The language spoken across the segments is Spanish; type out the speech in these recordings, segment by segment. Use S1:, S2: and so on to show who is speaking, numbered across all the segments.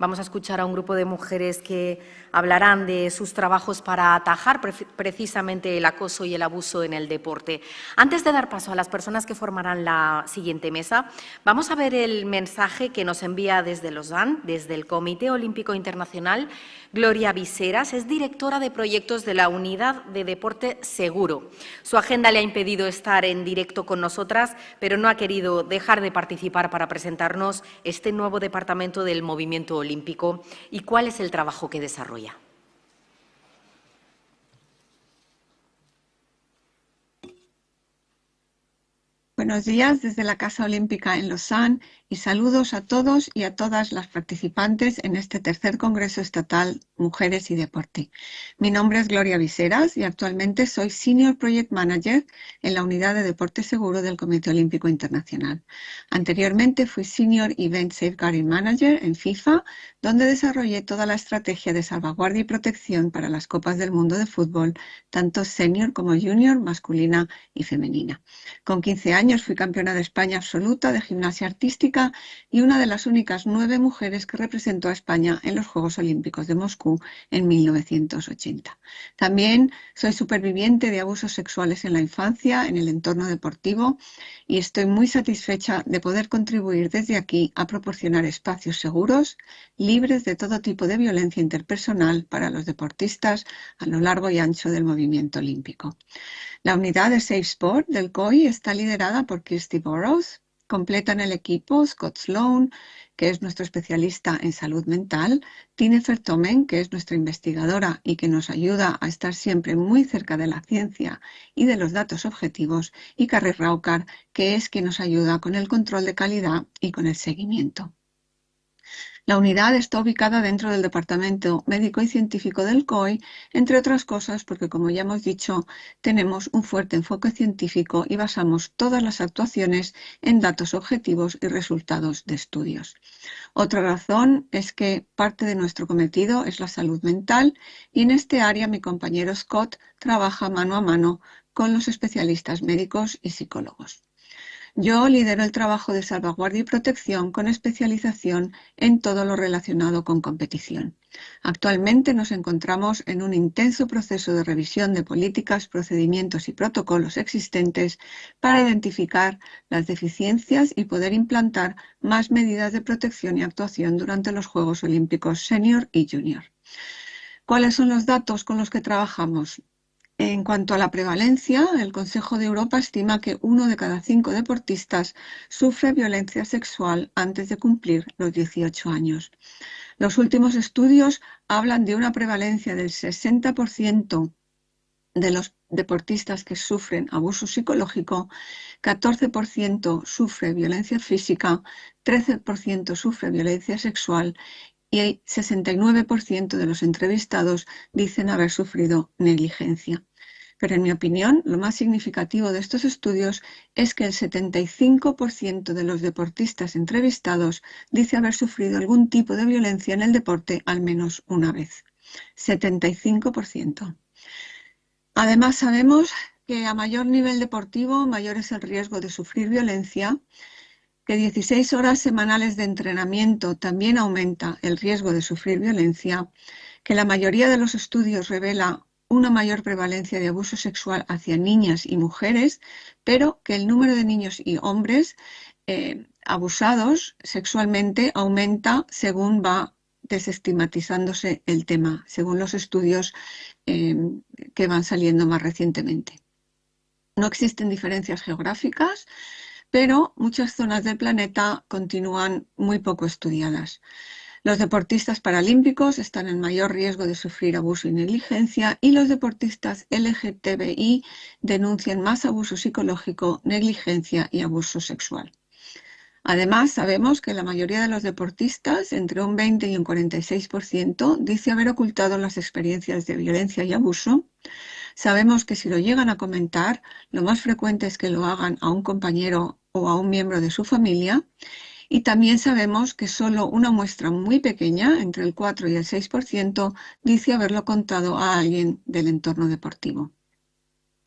S1: Vamos a escuchar a un grupo de mujeres que hablarán de sus trabajos para atajar precisamente el acoso y el abuso en el deporte. Antes de dar paso a las personas que formarán la siguiente mesa, vamos a ver el mensaje que nos envía desde Lausanne, desde el Comité Olímpico Internacional. Gloria Viseras es directora de proyectos de la Unidad de Deporte Seguro. Su agenda le ha impedido estar en directo con nosotras, pero no ha querido dejar de participar para presentarnos este nuevo departamento del movimiento olímpico y cuál es el trabajo que desarrolla.
S2: Buenos días desde la Casa Olímpica en Lausanne y saludos a todos y a todas las participantes en este tercer Congreso Estatal Mujeres y Deporte. Mi nombre es Gloria Viseras y actualmente soy Senior Project Manager en la Unidad de Deporte Seguro del Comité Olímpico Internacional. Anteriormente fui Senior Event Safeguarding Manager en FIFA, donde desarrollé toda la estrategia de salvaguardia y protección para las Copas del Mundo de Fútbol, tanto senior como junior, masculina y femenina. Con 15 años fui campeona de España absoluta de gimnasia artística y una de las únicas 9 mujeres que representó a España en los Juegos Olímpicos de Moscú en 1980. También soy superviviente de abusos sexuales en la infancia, en el entorno deportivo, y estoy muy satisfecha de poder contribuir desde aquí a proporcionar espacios seguros, libres de todo tipo de violencia interpersonal para los deportistas a lo largo y ancho del movimiento olímpico. La unidad de Safe Sport del COI está liderada por Kirsty Burrows. Completan el equipo Scott Sloan, que es nuestro especialista en salud mental, Tine Vertomen, que es nuestra investigadora y que nos ayuda a estar siempre muy cerca de la ciencia y de los datos objetivos, y Carrie Raucar, que es quien nos ayuda con el control de calidad y con el seguimiento. La unidad está ubicada dentro del Departamento Médico y Científico del COI, entre otras cosas porque, como ya hemos dicho, tenemos un fuerte enfoque científico y basamos todas las actuaciones en datos objetivos y resultados de estudios. Otra razón es que parte de nuestro cometido es la salud mental y en este área mi compañero Scott trabaja mano a mano con los especialistas médicos y psicólogos. Yo lidero el trabajo de salvaguardia y protección con especialización en todo lo relacionado con competición. Actualmente nos encontramos en un intenso proceso de revisión de políticas, procedimientos y protocolos existentes para identificar las deficiencias y poder implantar más medidas de protección y actuación durante los Juegos Olímpicos Senior y Junior. ¿Cuáles son los datos con los que trabajamos? En cuanto a la prevalencia, el Consejo de Europa estima que 1 de cada 5 deportistas sufre violencia sexual antes de cumplir los 18 años. Los últimos estudios hablan de una prevalencia del 60% de los deportistas que sufren abuso psicológico, 14% sufre violencia física, 13% sufre violencia sexual y el 69% de los entrevistados dicen haber sufrido negligencia. Pero en mi opinión, lo más significativo de estos estudios es que el 75% de los deportistas entrevistados dice haber sufrido algún tipo de violencia en el deporte al menos una vez. 75%. Además, sabemos que a mayor nivel deportivo, mayor es el riesgo de sufrir violencia, que 16 horas semanales de entrenamiento también aumenta el riesgo de sufrir violencia, que la mayoría de los estudios revela una mayor prevalencia de abuso sexual hacia niñas y mujeres, pero que el número de niños y hombres abusados sexualmente aumenta según va desestigmatizándose el tema, según los estudios que van saliendo más recientemente. No existen diferencias geográficas, pero muchas zonas del planeta continúan muy poco estudiadas. Los deportistas paralímpicos están en mayor riesgo de sufrir abuso y negligencia y los deportistas LGTBI denuncian más abuso psicológico, negligencia y abuso sexual. Además, sabemos que la mayoría de los deportistas, entre un 20 y un 46%, dice haber ocultado las experiencias de violencia y abuso. Sabemos que si lo llegan a comentar, lo más frecuente es que lo hagan a un compañero o a un miembro de su familia. Y también sabemos que solo una muestra muy pequeña, entre el 4 y el 6%, dice haberlo contado a alguien del entorno deportivo.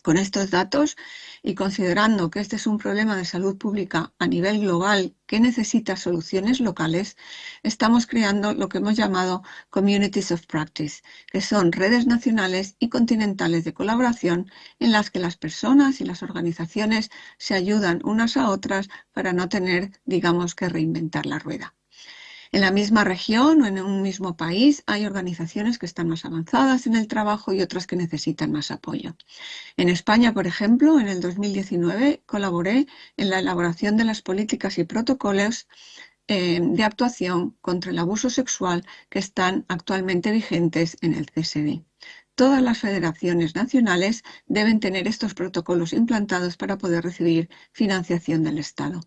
S2: Con estos datos y considerando que este es un problema de salud pública a nivel global que necesita soluciones locales, estamos creando lo que hemos llamado Communities of Practice, que son redes nacionales y continentales de colaboración en las que las personas y las organizaciones se ayudan unas a otras para no tener, digamos, que reinventar la rueda. En la misma región o en un mismo país hay organizaciones que están más avanzadas en el trabajo y otras que necesitan más apoyo. En España, por ejemplo, en el 2019 colaboré en la elaboración de las políticas y protocolos de actuación contra el abuso sexual que están actualmente vigentes en el CSD. Todas las federaciones nacionales deben tener estos protocolos implantados para poder recibir financiación del Estado.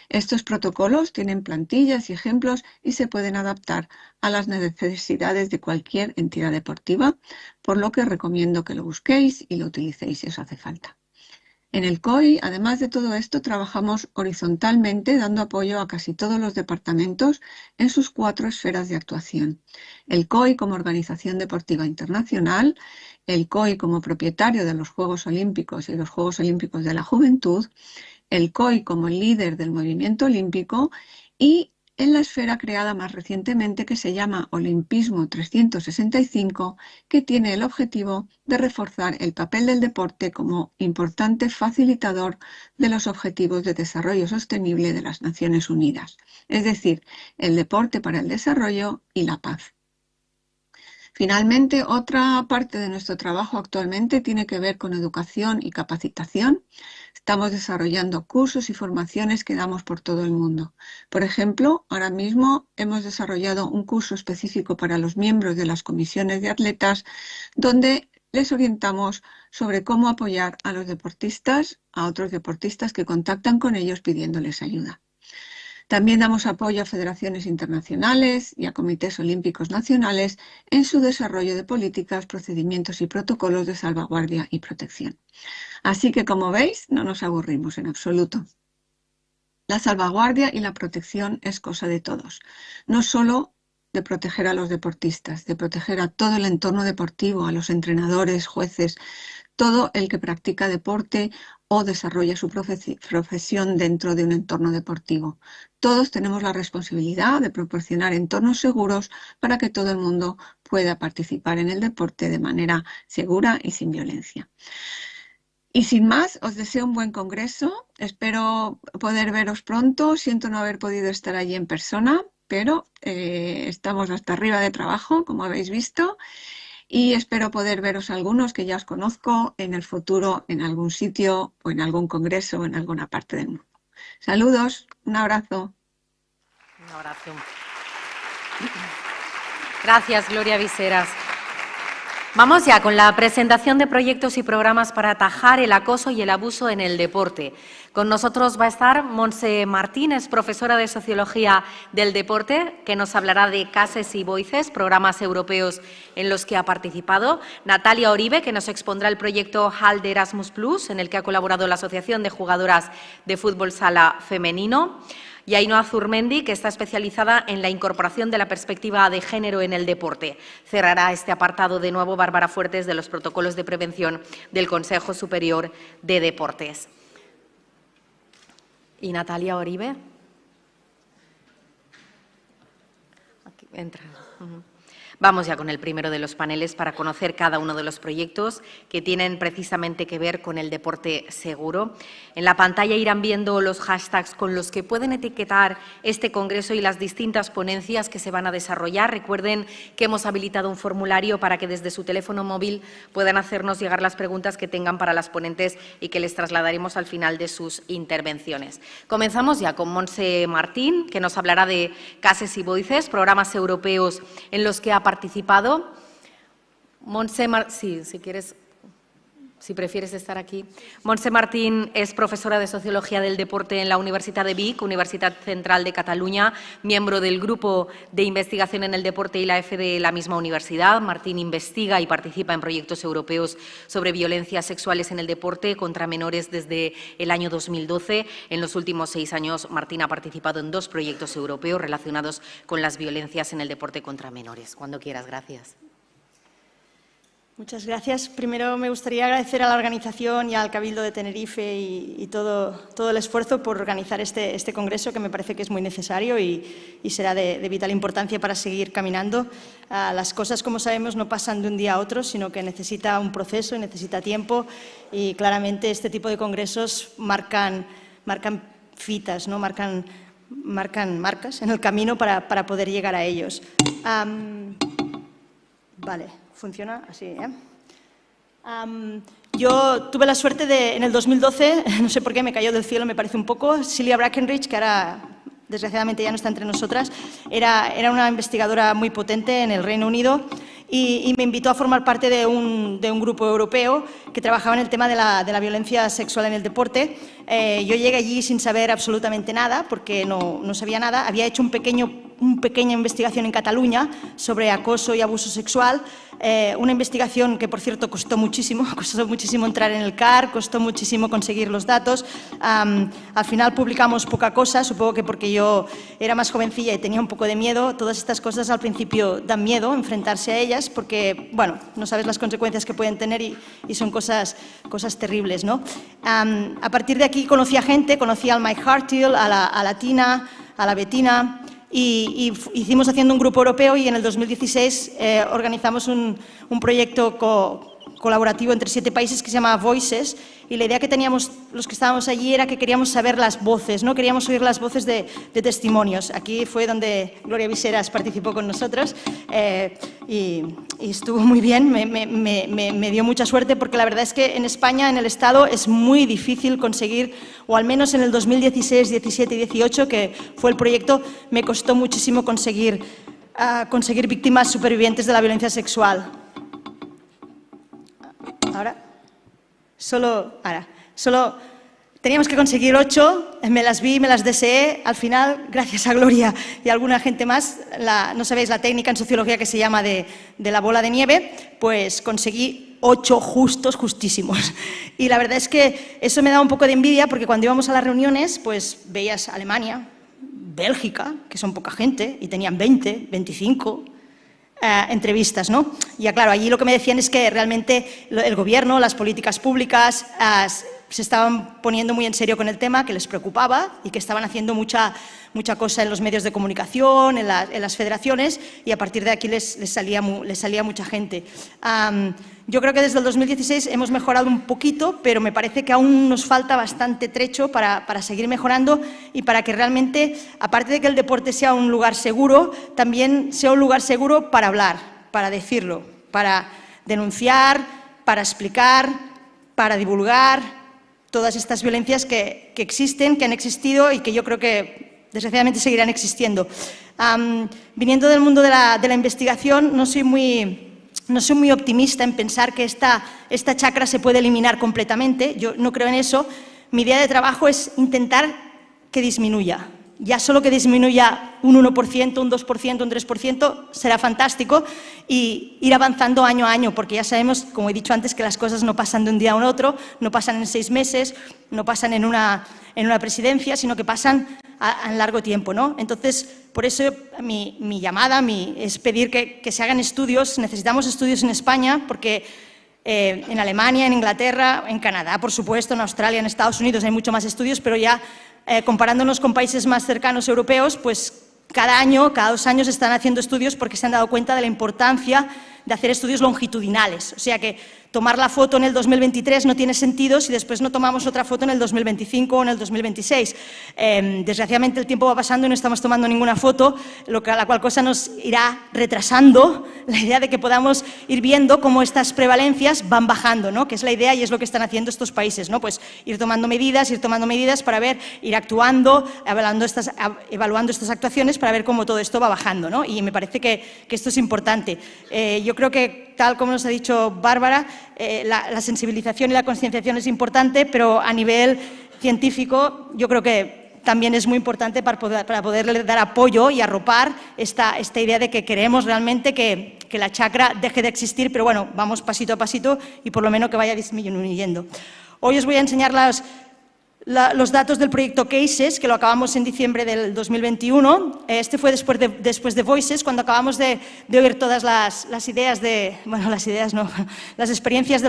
S2: Estos protocolos tienen plantillas y ejemplos y se pueden adaptar a las necesidades de cualquier entidad deportiva, por lo que recomiendo que lo busquéis y lo utilicéis si os hace falta. En el COI, además de todo esto, trabajamos horizontalmente dando apoyo a casi todos los departamentos en sus 4 esferas de actuación. El COI como organización deportiva internacional, el COI como propietario de los Juegos Olímpicos y los Juegos Olímpicos de la Juventud, el COI como líder del movimiento olímpico y en la esfera creada más recientemente que se llama Olimpismo 365, que tiene el objetivo de reforzar el papel del deporte como importante facilitador de los Objetivos de Desarrollo Sostenible de las Naciones Unidas, es decir, el deporte para el desarrollo y la paz. Finalmente, otra parte de nuestro trabajo actualmente tiene que ver con educación y capacitación. Estamos desarrollando cursos y formaciones que damos por todo el mundo. Por ejemplo, ahora mismo hemos desarrollado un curso específico para los miembros de las comisiones de atletas, donde les orientamos sobre cómo apoyar a los deportistas, a otros deportistas que contactan con ellos pidiéndoles ayuda. También damos apoyo a federaciones internacionales y a comités olímpicos nacionales en su desarrollo de políticas, procedimientos y protocolos de salvaguardia y protección. Así que, como veis, no nos aburrimos en absoluto. La salvaguardia y la protección es cosa de todos, no solo de proteger a los deportistas, de proteger a todo el entorno deportivo, a los entrenadores, jueces, todo el que practica deporte o desarrolla su profesión dentro de un entorno deportivo. Todos tenemos la responsabilidad de proporcionar entornos seguros para que todo el mundo pueda participar en el deporte de manera segura y sin violencia. Y sin más, os deseo un buen congreso. Espero poder veros pronto. Siento no haber podido estar allí en persona, pero estamos hasta arriba de trabajo, como habéis visto. Y espero poder veros algunos que ya os conozco en el futuro en algún sitio o en algún congreso o en alguna parte del mundo. Saludos, un abrazo.
S1: Un abrazo. Gracias, Gloria Viseras. Vamos ya con la presentación de proyectos y programas para atajar el acoso y el abuso en el deporte. Con nosotros va a estar Montse Martín, es profesora de Sociología del Deporte, que nos hablará de Cases y Voices, programas europeos en los que ha participado. Natalia Oribe, que nos expondrá el proyecto HAL de Erasmus+, en el que ha colaborado la Asociación de Jugadoras de Fútbol Sala Femenino. Y Ainhoa Zurmendi, que está especializada en la incorporación de la perspectiva de género en el deporte. Cerrará este apartado de nuevo Bárbara Fuertes de los protocolos de prevención del Consejo Superior de Deportes. ¿Y Natalia Oribe? Aquí entra. Vamos ya con el primero de los paneles para conocer cada uno de los proyectos que tienen precisamente que ver con el deporte seguro. En la pantalla irán viendo los hashtags con los que pueden etiquetar este congreso y las distintas ponencias que se van a desarrollar. Recuerden que hemos habilitado un formulario para que desde su teléfono móvil puedan hacernos llegar las preguntas que tengan para las ponentes y que les trasladaremos al final de sus intervenciones. Comenzamos ya con Montse Martín, que nos hablará de Cases y Voices, programas europeos en los que ha participado. Montse sí, si prefieres estar aquí. Montse Martín es profesora de Sociología del Deporte en la Universitat de Vic, Universidad Central de Cataluña, miembro del Grupo de Investigación en el Deporte y la EFE de la misma universidad. Martín investiga y participa en proyectos europeos sobre violencias sexuales en el deporte contra menores desde el año 2012. En los últimos 6 años, Martín ha participado en 2 proyectos europeos relacionados con las violencias en el deporte contra menores. Cuando quieras, gracias.
S3: Muchas gracias. Primero me gustaría agradecer a la organización y al Cabildo de Tenerife y todo el esfuerzo por organizar este congreso, que me parece que es muy necesario y será de vital importancia para seguir caminando. Las cosas, como sabemos, no pasan de un día a otro, sino que necesita un proceso y necesita tiempo, y claramente este tipo de congresos marcan fitas, ¿no? marcan marcas en el camino para poder llegar a ellos. Vale. Funciona así, ¿eh? Yo tuve la suerte de, en el 2012, no sé por qué me cayó del cielo, me parece un poco, Celia Brackenridge, que ahora desgraciadamente ya no está entre nosotras, era una investigadora muy potente en el Reino Unido y me invitó a formar parte de un grupo europeo que trabajaba en el tema de la violencia sexual en el deporte. Yo llegué allí sin saber absolutamente nada, porque no sabía nada. Había hecho una pequeña investigación en Cataluña sobre acoso y abuso sexual, una investigación que, por cierto, costó muchísimo entrar en el CAR, costó muchísimo conseguir los datos. Al final publicamos poca cosa, supongo que porque yo era más jovencilla y tenía un poco de miedo. Todas estas cosas al principio dan miedo, enfrentarse a ellas, porque, bueno, no sabes las consecuencias que pueden tener y son cosas terribles, ¿no? A partir de aquí conocí a gente, conocí al Mike Hartill, a la Tina, a la Bettina, y hicimos haciendo un grupo europeo, y en el 2016 organizamos un proyecto colaborativo entre 7 países que se llama Voices, y la idea que teníamos los que estábamos allí era que queríamos saber las voces, ¿no? Queríamos oír las voces de testimonios. Aquí fue donde Gloria Viseras participó con nosotros y estuvo muy bien, me dio mucha suerte, porque la verdad es que en España, en el Estado, es muy difícil conseguir, o al menos en el 2016, 17 y 18, que fue el proyecto, me costó muchísimo conseguir víctimas supervivientes de la violencia sexual. Solo teníamos que conseguir 8, me las vi, me las deseé. Al final, gracias a Gloria y a alguna gente más, no sabéis la técnica en sociología que se llama de la bola de nieve, pues conseguí 8 justísimos. Y la verdad es que eso me da un poco de envidia, porque cuando íbamos a las reuniones, pues veías Alemania, Bélgica, que son poca gente, y tenían 20, 25... entrevistas, ¿no? Y claro, allí lo que me decían es que realmente el gobierno, las políticas públicas se estaban poniendo muy en serio con el tema, que les preocupaba y que estaban haciendo mucha cosa en los medios de comunicación, en las federaciones, y a partir de aquí les salía mucha gente. Yo creo que desde el 2016 hemos mejorado un poquito, pero me parece que aún nos falta bastante trecho para seguir mejorando, y para que realmente, aparte de que el deporte sea un lugar seguro, también sea un lugar seguro para hablar, para decirlo, para denunciar, para explicar, para divulgar todas estas violencias que existen, que han existido y que yo creo que desgraciadamente seguirán existiendo. Viniendo del mundo de la investigación, no soy muy optimista en pensar que esta chacra se puede eliminar completamente. Yo no creo en eso. Mi idea de trabajo es intentar que disminuya. Ya solo que disminuya un 1%, un 2%, un 3% será fantástico, y ir avanzando año a año, porque ya sabemos, como he dicho antes, que las cosas no pasan de un día a otro, no pasan en 6 meses, no pasan en una presidencia, sino que pasan a largo tiempo, ¿no? Entonces, por eso mi llamada es pedir que se hagan estudios. Necesitamos estudios en España, porque en Alemania, en Inglaterra, en Canadá, por supuesto, en Australia, en Estados Unidos hay mucho más estudios, pero ya comparándonos con países más cercanos europeos, pues cada año, cada 2 años están haciendo estudios, porque se han dado cuenta de la importancia de hacer estudios longitudinales. O sea que tomar la foto en el 2023 no tiene sentido si después no tomamos otra foto en el 2025 o en el 2026. Desgraciadamente el tiempo va pasando y no estamos tomando ninguna foto, la cual cosa nos irá retrasando la idea de que podamos ir viendo cómo estas prevalencias van bajando, ¿no? Que es la idea y es lo que están haciendo estos países, ¿no? Pues ir tomando medidas para ver, ir actuando, evaluando estas actuaciones para ver cómo todo esto va bajando, ¿no? Y me parece que esto es importante. Yo creo que, tal como nos ha dicho Bárbara, la sensibilización y la concienciación es importante, pero a nivel científico yo creo que también es muy importante para poderle dar apoyo y arropar esta idea de que queremos realmente que la chacra deje de existir, pero bueno, vamos pasito a pasito y por lo menos que vaya disminuyendo. Hoy os voy a enseñar los datos del proyecto CASES, que lo acabamos en diciembre del 2021. Este fue después de Voices, cuando acabamos de oír todas las ideas las experiencias de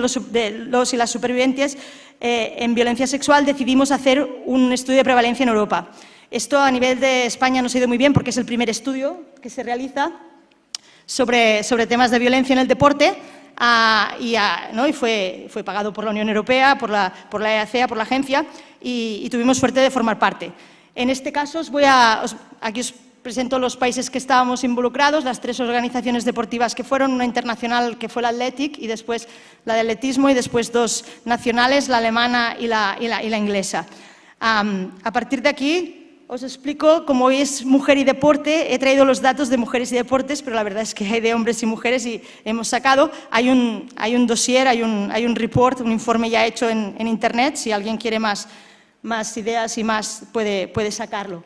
S3: los y las supervivientes en violencia sexual, decidimos hacer un estudio de prevalencia en Europa. Esto a nivel de España nos ha ido muy bien porque es el primer estudio que se realiza sobre temas de violencia en el deporte. Y fue pagado por la Unión Europea, por la EACA, por la agencia, y tuvimos suerte de formar parte. En este caso, aquí os presento los países que estábamos involucrados, las 3 organizaciones deportivas que fueron, una internacional que fue la Athletic, y después la de atletismo, y después 2 nacionales, la alemana y la inglesa. A partir de aquí, os explico, como hoy es mujer y deporte, he traído los datos de mujeres y deportes, pero la verdad es que hay de hombres y mujeres y hemos sacado, hay un dossier, hay un report, un informe ya hecho en internet, si alguien quiere más ideas y más puede sacarlo.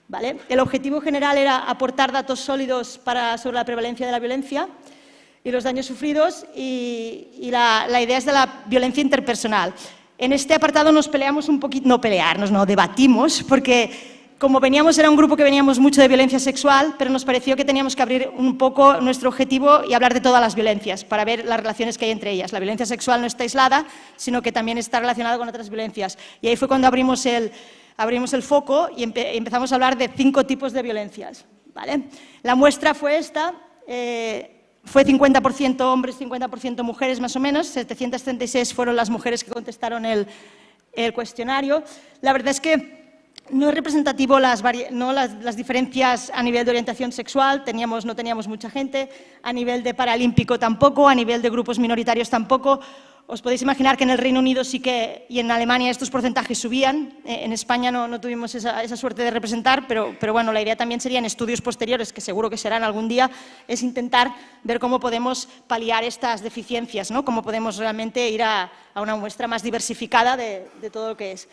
S3: ¿Vale? El objetivo general era aportar datos sólidos sobre la prevalencia de la violencia y los daños sufridos y la idea es de la violencia interpersonal. En este apartado nos peleamos un poquito, no pelearnos, no, debatimos, porque como era un grupo que veníamos mucho de violencia sexual, pero nos pareció que teníamos que abrir un poco nuestro objetivo y hablar de todas las violencias, para ver las relaciones que hay entre ellas. La violencia sexual no está aislada, sino que también está relacionada con otras violencias. Y ahí fue cuando abrimos el foco y empezamos a hablar de 5 tipos de violencias. ¿Vale? La muestra fue esta, fue 50% hombres, 50% mujeres más o menos, 736 fueron las mujeres que contestaron el cuestionario. La verdad es que no es representativo las diferencias a nivel de orientación sexual, no teníamos mucha gente, a nivel de paralímpico tampoco, a nivel de grupos minoritarios tampoco. Os podéis imaginar que en el Reino Unido sí que, y en Alemania estos porcentajes subían, en España no tuvimos esa suerte de representar, pero bueno, la idea también sería en estudios posteriores, que seguro que serán algún día, es intentar ver cómo podemos paliar estas deficiencias, ¿no? Cómo podemos realmente ir a una muestra más diversificada de todo lo que es.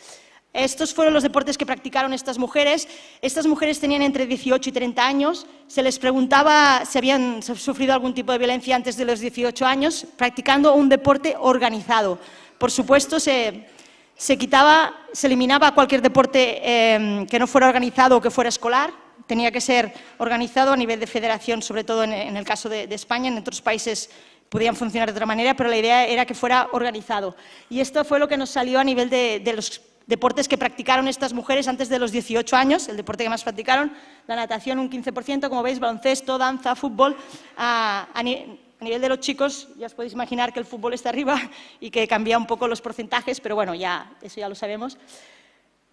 S3: Estos fueron los deportes que practicaron estas mujeres. Estas mujeres tenían entre 18 y 30 años. Se les preguntaba si habían sufrido algún tipo de violencia antes de los 18 años, practicando un deporte organizado. Por supuesto, se eliminaba cualquier deporte que no fuera organizado o que fuera escolar. Tenía que ser organizado a nivel de federación, sobre todo en el caso de España. En otros países podían funcionar de otra manera, pero la idea era que fuera organizado. Y esto fue lo que nos salió a nivel de los deportes que practicaron estas mujeres antes de los 18 años, el deporte que más practicaron, la natación un 15%, como veis, baloncesto, danza, fútbol. A nivel de los chicos, ya os podéis imaginar que el fútbol está arriba y que cambia un poco los porcentajes, pero bueno, eso ya lo sabemos.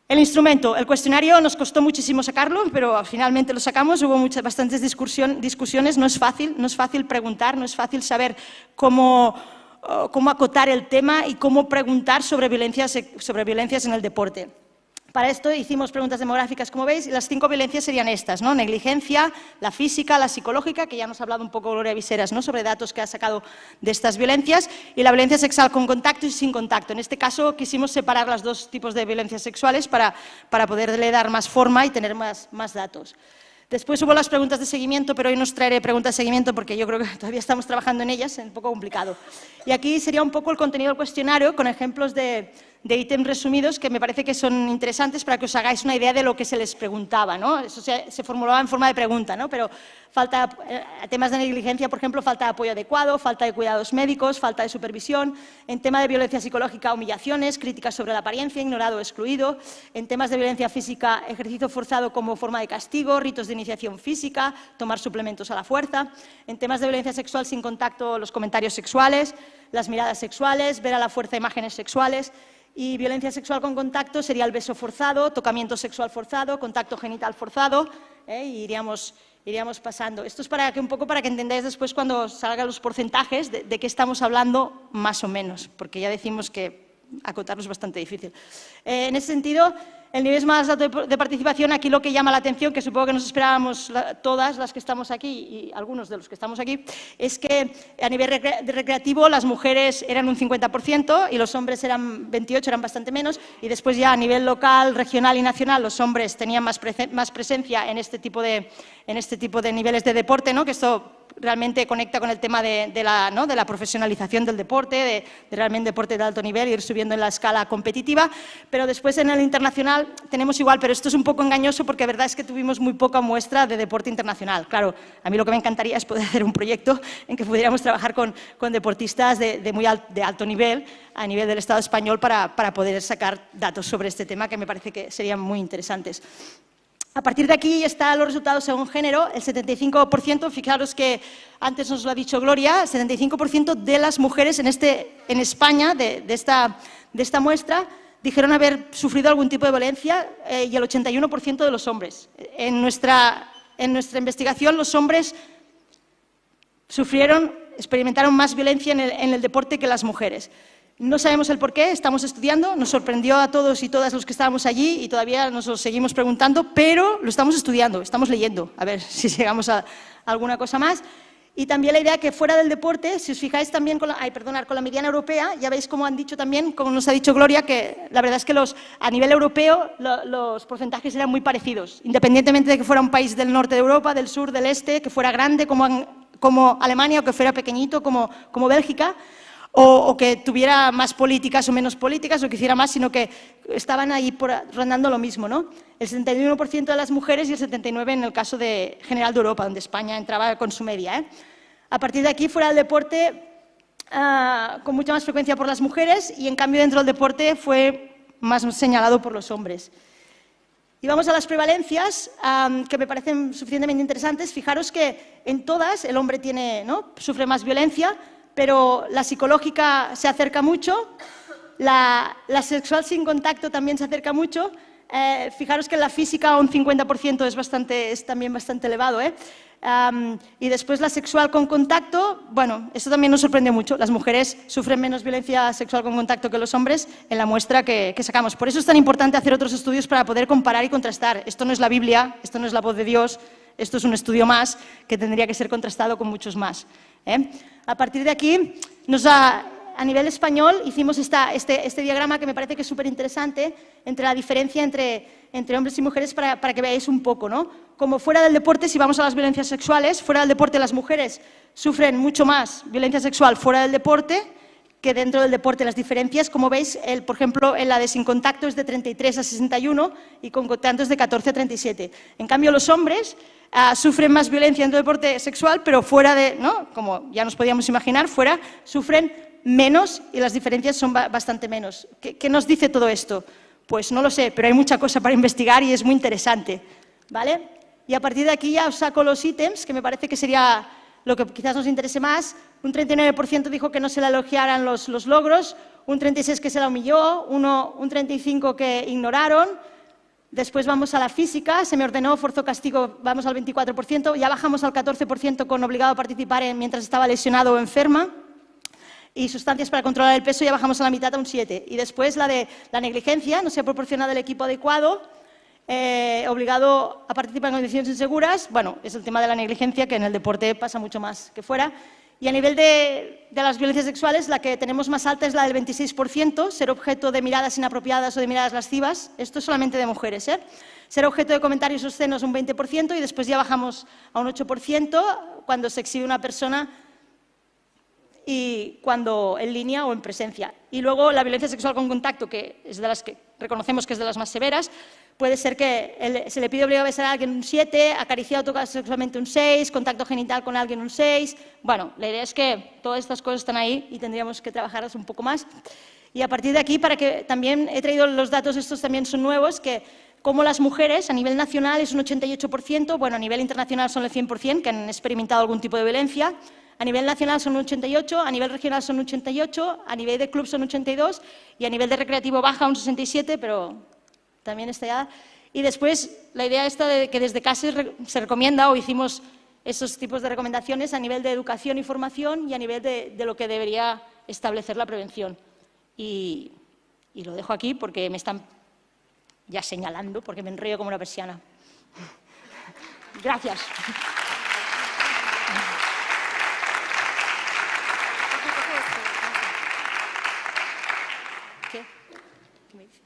S3: El instrumento, el cuestionario nos costó muchísimo sacarlo, pero finalmente lo sacamos, hubo bastantes discusiones, no es fácil preguntar, no es fácil saber cómo acotar el tema y cómo preguntar sobre violencias en el deporte. Para esto hicimos preguntas demográficas, como veis, y las 5 violencias serían estas, ¿no? Negligencia, la física, la psicológica, que ya nos ha hablado un poco Gloria Viseras, ¿no? Sobre datos que ha sacado de estas violencias, y la violencia sexual con contacto y sin contacto. En este caso quisimos separar los 2 tipos de violencias sexuales para poderle dar más forma y tener más datos. Después hubo las preguntas de seguimiento, pero hoy no os traeré preguntas de seguimiento porque yo creo que todavía estamos trabajando en ellas, es un poco complicado. Y aquí sería un poco el contenido del cuestionario con ejemplos de ítems resumidos que me parece que son interesantes para que os hagáis una idea de lo que se les preguntaba, ¿no? Eso se formulaba en forma de pregunta, ¿no? Pero temas de negligencia, por ejemplo, falta de apoyo adecuado, falta de cuidados médicos, falta de supervisión. En tema de violencia psicológica, humillaciones, críticas sobre la apariencia, ignorado o excluido. En temas de violencia física, ejercicio forzado como forma de castigo, ritos de iniciación física, tomar suplementos a la fuerza. En temas de violencia sexual sin contacto, los comentarios sexuales, las miradas sexuales, ver a la fuerza imágenes sexuales. Y violencia sexual con contacto sería el beso forzado, tocamiento sexual forzado, contacto genital forzado, y iríamos pasando. Esto es un poco para que entendáis después cuando salgan los porcentajes de qué estamos hablando más o menos, porque ya decimos que acotarlo es bastante difícil. En ese sentido, el nivel más alto de participación, aquí lo que llama la atención, que supongo que nos esperábamos todas las que estamos aquí y algunos de los que estamos aquí, es que a nivel recreativo las mujeres eran un 50% y los hombres eran 28%, eran bastante menos, y después ya a nivel local, regional y nacional los hombres tenían más presencia en este tipo de niveles de deporte, ¿no? Que esto realmente conecta con el tema de la profesionalización del deporte, de realmente deporte de alto nivel, ir subiendo en la escala competitiva, pero después en el internacional tenemos igual, pero esto es un poco engañoso porque la verdad es que tuvimos muy poca muestra de deporte internacional. Claro, a mí lo que me encantaría es poder hacer un proyecto en que pudiéramos trabajar con deportistas de alto nivel, a nivel del Estado español, para poder sacar datos sobre este tema que me parece que serían muy interesantes. A partir de aquí están los resultados según género. El 75%, fijaros que antes nos lo ha dicho Gloria, el 75% de las mujeres en España, de esta muestra, dijeron haber sufrido algún tipo de violencia y el 81% de los hombres. En nuestra investigación, los hombres experimentaron más violencia en el deporte que las mujeres. No sabemos el por qué, estamos estudiando, nos sorprendió a todos y todas los que estábamos allí y todavía nos lo seguimos preguntando, pero lo estamos estudiando, estamos leyendo, a ver si llegamos a alguna cosa más. Y también la idea que fuera del deporte, si os fijáis también con la mediana europea, ya veis como han dicho también, como nos ha dicho Gloria, que la verdad es que a nivel europeo los porcentajes eran muy parecidos, independientemente de que fuera un país del norte de Europa, del sur, del este, que fuera grande como Alemania o que fuera pequeñito como Bélgica, o que tuviera más políticas o menos políticas, o que hiciera más, sino que estaban ahí rondando lo mismo, ¿no? El 71% de las mujeres y el 79% en el caso general de Europa, donde España entraba con su media. A partir de aquí, fuera del deporte, con mucha más frecuencia por las mujeres, y en cambio dentro del deporte fue más señalado por los hombres. Y vamos a las prevalencias, que me parecen suficientemente interesantes. Fijaros que en todas el hombre sufre más violencia, pero la psicológica se acerca mucho, la sexual sin contacto también se acerca mucho. Fijaros que en la física un 50% es también bastante elevado. Y después la sexual con contacto, bueno, eso también nos sorprende mucho. Las mujeres sufren menos violencia sexual con contacto que los hombres en la muestra que sacamos. Por eso es tan importante hacer otros estudios para poder comparar y contrastar. Esto no es la Biblia, esto no es la voz de Dios, esto es un estudio más que tendría que ser contrastado con muchos más. A partir de aquí, a nivel español, hicimos este diagrama que me parece que es súper interesante entre la diferencia entre hombres y mujeres para que veáis un poco, ¿no? Como fuera del deporte, si vamos a las violencias sexuales, fuera del deporte las mujeres sufren mucho más violencia sexual fuera del deporte que dentro del deporte. Las diferencias, como veis, por ejemplo, en la de sin contacto es de 33 a 61 y con contacto es de 14 a 37. En cambio, los hombres sufren más violencia dentro del deporte sexual, pero fuera como ya nos podíamos imaginar, fuera sufren menos y las diferencias son bastante menos. ¿Qué nos dice todo esto? Pues no lo sé, pero hay mucha cosa para investigar y es muy interesante, ¿vale? Y a partir de aquí ya os saco los ítems, que me parece que sería lo que quizás nos interese más. Un 39% dijo que no se le elogiaran los logros, un 36% que se la humilló, un 35% que ignoraron. Después vamos a la física, se me ordenó, forzó, castigo, vamos al 24%, ya bajamos al 14% con obligado a participar mientras estaba lesionado o enferma. Y sustancias para controlar el peso ya bajamos a la mitad, a un 7%. Y después la de la negligencia, no se ha proporcionado el equipo adecuado, obligado a participar en condiciones inseguras. Bueno, es el tema de la negligencia, que en el deporte pasa mucho más que fuera. Y a nivel de las violencias sexuales, la que tenemos más alta es la del 26%, ser objeto de miradas inapropiadas o de miradas lascivas. Esto es solamente de mujeres, Ser objeto de comentarios obscenos un 20% y después ya bajamos a un 8% cuando se exhibe una persona y cuando en línea o en presencia. Y luego la violencia sexual con contacto, que es de las que reconocemos que es de las más severas, puede ser que se le pide obligado a besar a alguien un 7, acariciar o tocar sexualmente un 6, contacto genital con alguien un 6. Bueno, la idea es que todas estas cosas están ahí y tendríamos que trabajarlas un poco más. Y a partir de aquí, para que también he traído los datos, estos también son nuevos, que como las mujeres a nivel nacional es un 88%, bueno, a nivel internacional son el 100% que han experimentado algún tipo de violencia. A nivel nacional son un 88%, a nivel regional son un 88%, a nivel de club son un 82% y a nivel de recreativo baja un 67%, pero también está ya. Y después la idea esta de que desde casa se recomienda o hicimos esos tipos de recomendaciones a nivel de educación y formación y a nivel de lo que debería establecer la prevención. Y lo dejo aquí porque me están ya señalando, porque me enrollo como una persiana. Gracias. ¿Qué? ¿Qué me dice?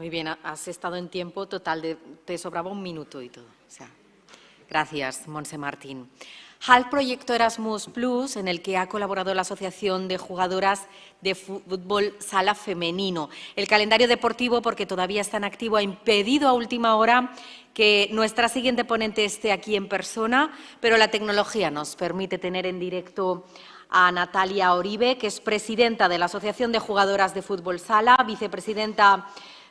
S1: Muy bien, has estado en tiempo total, te sobraba 1 minuto y todo. O sea, gracias, Montse Martín. HALT Proyecto Erasmus Plus, en el que ha colaborado la Asociación de Jugadoras de Fútbol Sala Femenino. El calendario deportivo, porque todavía está en activo, ha impedido a última hora que nuestra siguiente ponente esté aquí en persona, pero la tecnología nos permite tener en directo a Natalia Oribe, que es presidenta de la Asociación de Jugadoras de Fútbol Sala, vicepresidenta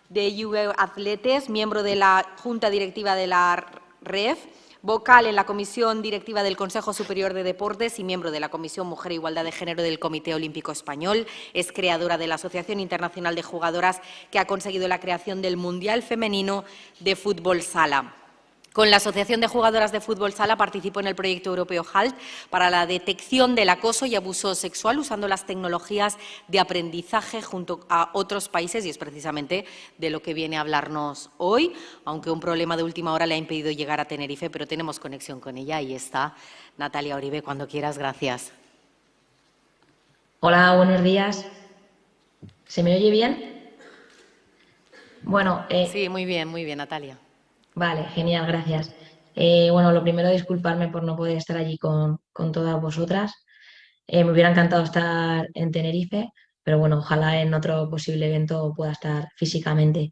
S1: de UV Atletes, miembro de la Junta Directiva de la REF, vocal en la Comisión Directiva del Consejo Superior de Deportes y miembro de la Comisión Mujer e Igualdad de Género del Comité Olímpico Español. Es creadora de la Asociación Internacional de Jugadoras, que ha conseguido la creación del Mundial Femenino de Fútbol Sala. Con la Asociación de Jugadoras de Fútbol Sala participó en el proyecto europeo HALT para la detección del acoso y abuso sexual usando las tecnologías de aprendizaje junto a otros países, y es precisamente de lo que viene a hablarnos hoy, aunque un problema de última hora le ha impedido llegar a Tenerife, pero tenemos conexión con ella. Ahí está Natalia Oribe, cuando quieras. Gracias.
S4: Hola, buenos días. ¿Se me oye bien? Bueno,
S1: sí, muy bien, Natalia.
S4: Vale, genial, gracias. Bueno, lo primero, disculparme por no poder estar allí con todas vosotras. Me hubiera encantado estar en Tenerife, pero bueno, ojalá en otro posible evento pueda estar físicamente.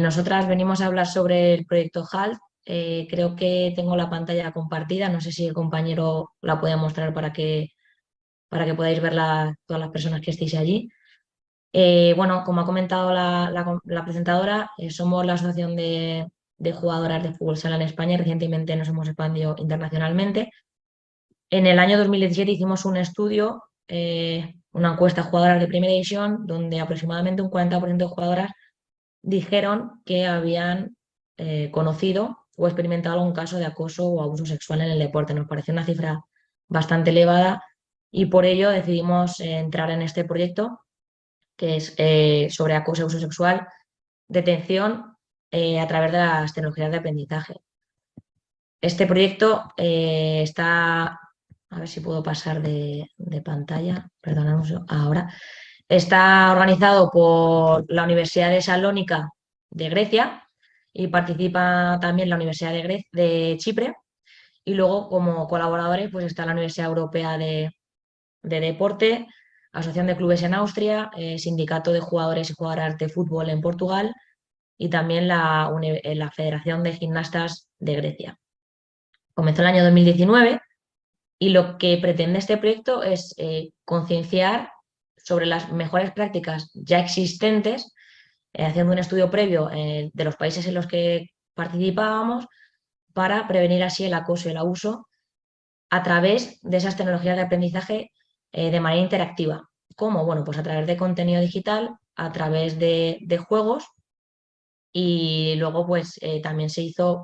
S4: Nosotras venimos a hablar sobre el proyecto HALT. Creo que tengo la pantalla compartida, no sé si el compañero la puede mostrar para que podáis verla todas las personas que estéis allí. Bueno, como ha comentado la presentadora, somos la Asociación de Jugadoras de Fútbol Sala en España y recientemente nos hemos expandido internacionalmente. En el año 2017 hicimos un estudio, una encuesta a jugadoras de primera división, donde aproximadamente un 40% de jugadoras dijeron que habían conocido o experimentado algún caso de acoso o abuso sexual en el deporte. Nos pareció una cifra bastante elevada y por ello decidimos entrar en este proyecto, que es sobre acoso y abuso sexual, detención a través de las tecnologías de aprendizaje. Este proyecto está, a ver si puedo pasar de pantalla, perdonad ahora, está organizado por la Universidad de Salónica de Grecia y participa también la Universidad de Chipre, y luego como colaboradores pues está la Universidad Europea de Deporte, Asociación de Clubes en Austria, Sindicato de Jugadores y Jugadoras de Fútbol en Portugal y también la Federación de Gimnastas de Grecia. Comenzó el año 2019 y lo que pretende este proyecto es concienciar sobre las mejores prácticas ya existentes, haciendo un estudio previo de los países en los que participábamos para prevenir así el acoso y el abuso a través de esas tecnologías de aprendizaje de manera interactiva. ¿Cómo? Bueno, pues a través de contenido digital, a través de juegos, y luego pues también se hizo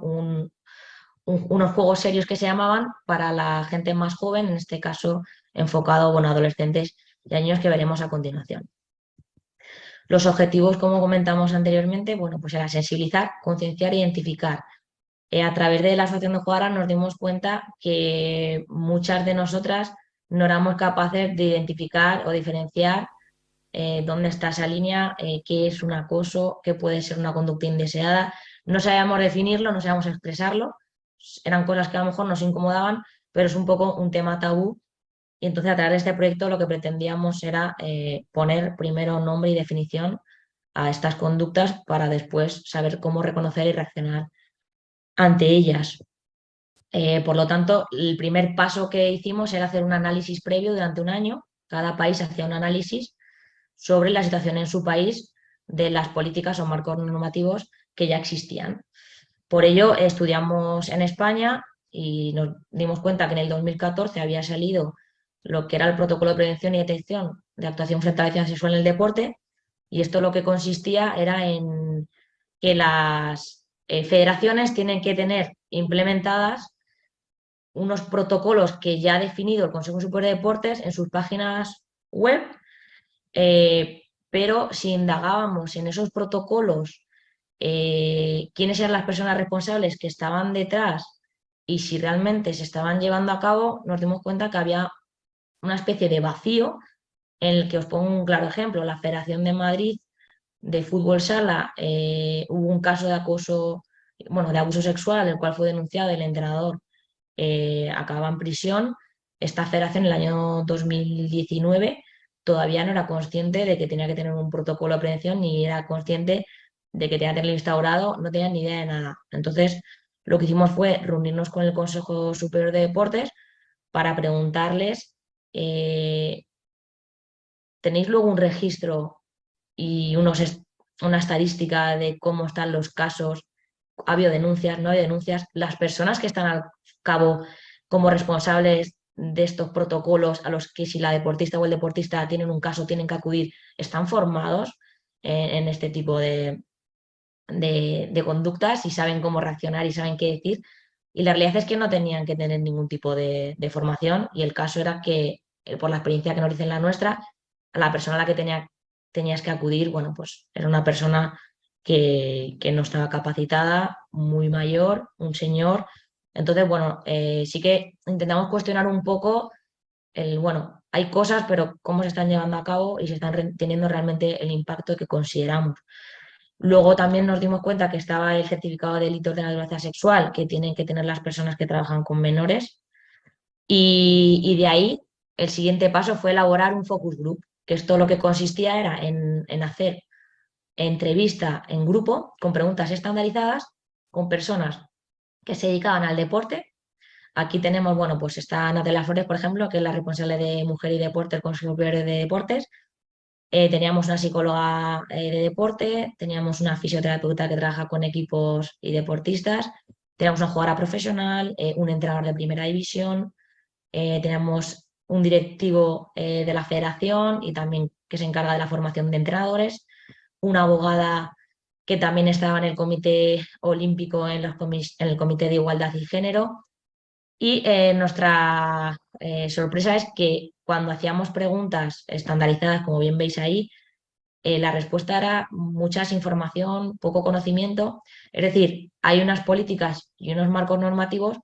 S4: unos juegos serios que se llamaban para la gente más joven, en este caso enfocado a adolescentes y a niños, que veremos a continuación. Los objetivos, como comentamos anteriormente, bueno, pues era sensibilizar, concienciar e identificar. A través de la Asociación de Jugadoras nos dimos cuenta que muchas de nosotras no éramos capaces de identificar o diferenciar dónde está esa línea, qué es un acoso, qué puede ser una conducta indeseada. No sabíamos definirlo, no sabíamos expresarlo. Eran cosas que a lo mejor nos incomodaban, pero es un poco un tema tabú. Y entonces a través de este proyecto lo que pretendíamos era poner primero nombre y definición a estas conductas para después saber cómo reconocer y reaccionar ante ellas. Por lo tanto, el primer paso que hicimos era hacer un análisis previo durante un año. Cada país hacía un análisis sobre la situación en su país de las políticas o marcos normativos que ya existían. Por ello, estudiamos en España y nos dimos cuenta que en el 2014 había salido lo que era el Protocolo de Prevención y Detección de Actuación frente a la Violencia Sexual en el Deporte, y esto lo que consistía era en que las federaciones tienen que tener implementadas unos protocolos que ya ha definido el Consejo Superior de Deportes en sus páginas web, pero si indagábamos en esos protocolos quiénes eran las personas responsables que estaban detrás y si realmente se estaban llevando a cabo, nos dimos cuenta que había una especie de vacío en el que os pongo un claro ejemplo. La Federación de Madrid de fútbol sala hubo un caso de acoso, bueno, de abuso sexual, el cual fue denunciado y el entrenador acababa en prisión. Esta federación en el año 2019 todavía no era consciente de que tenía que tener un protocolo de prevención, ni era consciente de que tenía que tenerlo instaurado, no tenía ni idea de nada. Entonces, lo que hicimos fue reunirnos con el Consejo Superior de Deportes para preguntarles, ¿tenéis luego un registro y una estadística de cómo están los casos? ¿Ha habido denuncias? ¿No ha habido denuncias? ¿Las personas que están al cabo como responsables de estos protocolos a los que si la deportista o el deportista tienen un caso tienen que acudir, están formados en este tipo de conductas y saben cómo reaccionar y saben qué decir? Y la realidad es que no tenían que tener ningún tipo de formación, y el caso era que, por la experiencia que nos dicen la nuestra, a la persona a la que tenías que acudir, bueno, pues era una persona que no estaba capacitada, muy mayor, un señor. Entonces, bueno, sí que intentamos cuestionar un poco bueno, hay cosas, pero cómo se están llevando a cabo y si están teniendo realmente el impacto que consideramos. Luego también nos dimos cuenta que estaba el certificado de delitos de naturaleza sexual que tienen que tener las personas que trabajan con menores, y de ahí el siguiente paso fue elaborar un focus group, que esto lo que consistía era en hacer entrevista en grupo con preguntas estandarizadas con personas que se dedicaban al deporte. Aquí tenemos, bueno, pues está Ana de las Flores, por ejemplo, que es la responsable de Mujer y Deporte del Consejo Superior de Deportes. Teníamos una psicóloga de deporte, teníamos una fisioterapeuta que trabaja con equipos y deportistas, teníamos una jugadora profesional, un entrenador de primera división, teníamos un directivo de la federación y también que se encarga de la formación de entrenadores, una abogada que también estaba en el Comité Olímpico en el Comité de Igualdad y Género. Y nuestra sorpresa es que cuando hacíamos preguntas estandarizadas, como bien veis ahí, la respuesta era mucha información, poco conocimiento. Es decir, hay unas políticas y unos marcos normativos,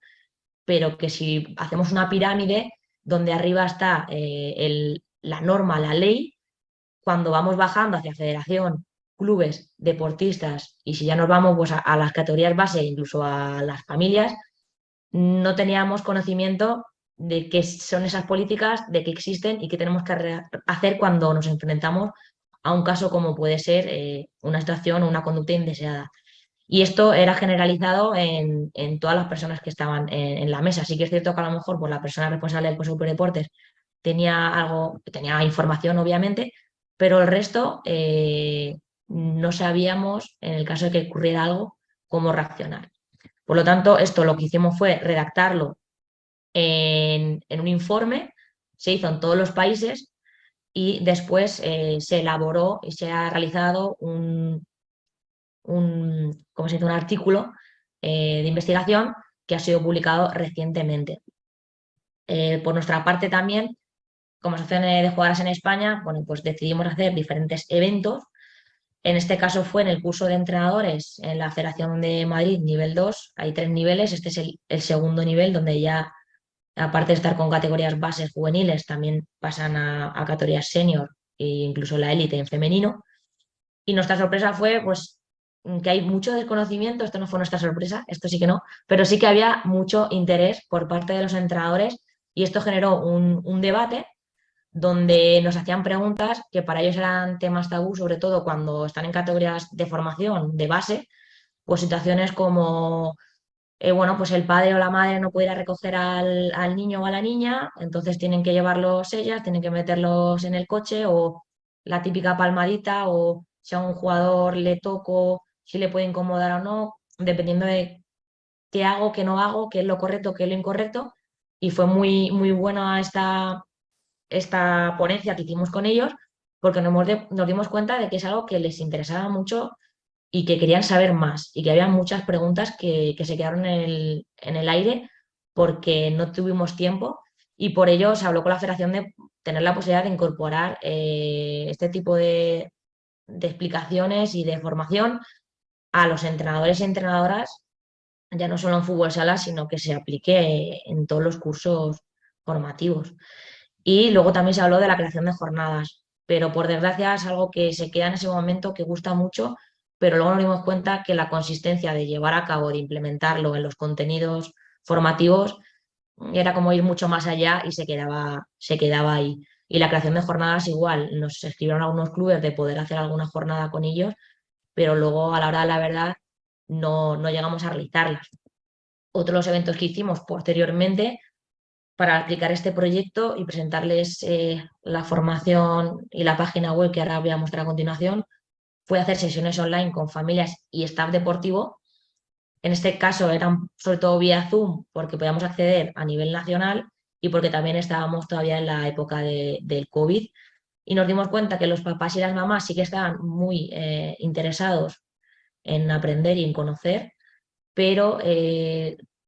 S4: pero que si hacemos una pirámide donde arriba está la norma, la ley, cuando vamos bajando hacia federación, clubes, deportistas, y si ya nos vamos pues, a las categorías base, incluso a las familias, no teníamos conocimiento de qué son esas políticas, de que existen y qué tenemos que hacer cuando nos enfrentamos a un caso como puede ser una situación o una conducta indeseada. Y esto era generalizado en todas las personas que estaban en la mesa. Sí que es cierto que a lo mejor por la persona responsable del Consejo de Deportes tenía información, obviamente, pero el resto no sabíamos, en el caso de que ocurriera algo, cómo reaccionar. Por lo tanto, esto lo que hicimos fue redactarlo en un informe, se hizo en todos los países y después se elaboró y se ha realizado ¿cómo se dice? Un artículo de investigación que ha sido publicado recientemente. Por nuestra parte también, como Asociación de Jugadoras en España, bueno, pues decidimos hacer diferentes eventos. En este caso fue en el curso de entrenadores en la Federación de Madrid, nivel 2. Hay 3 niveles, este es el segundo nivel, donde ya, aparte de estar con categorías bases juveniles, también pasan a categorías senior e incluso la élite en femenino. Y nuestra sorpresa fue pues, que hay mucho desconocimiento, esto no fue nuestra sorpresa, esto sí que no, pero sí que había mucho interés por parte de los entrenadores, y esto generó un debate donde nos hacían preguntas que para ellos eran temas tabú, sobre todo cuando están en categorías de formación de base, pues situaciones como, bueno, pues el padre o la madre no puede ir a recoger al niño o a la niña, entonces tienen que llevarlos ellas, tienen que meterlos en el coche, o la típica palmadita, o si a un jugador le toco, si le puede incomodar o no, dependiendo de qué hago, qué no hago, qué es lo correcto, qué es lo incorrecto. Y fue muy, muy buena esta ponencia que hicimos con ellos, porque nos dimos cuenta de que es algo que les interesaba mucho y que querían saber más, y que había muchas preguntas que se quedaron en el aire porque no tuvimos tiempo, y por ello se habló con la federación de tener la posibilidad de incorporar este tipo de explicaciones y de formación a los entrenadores y entrenadoras, ya no solo en fútbol sala, sino que se aplique en todos los cursos formativos. Y luego también se habló de la creación de jornadas. pero por desgracia es algo que se queda en ese momento, que gusta mucho, pero luego nos dimos cuenta que la consistencia de llevar a cabo, de implementarlo en los contenidos formativos, era como ir mucho más allá y se quedaba ahí. Y la creación de jornadas igual, nos escribieron algunos clubes de poder hacer alguna jornada con ellos, pero luego a la hora de la verdad no llegamos a realizarlas. Otros eventos que hicimos posteriormente para aplicar este proyecto y presentarles la formación y la página web que ahora voy a mostrar a continuación, fue hacer sesiones online con familias y staff deportivo. En este caso eran sobre todo vía Zoom porque podíamos acceder a nivel nacional y porque también estábamos todavía en la época del COVID, y nos dimos cuenta que los papás y las mamás sí que estaban muy interesados en aprender y en conocer, pero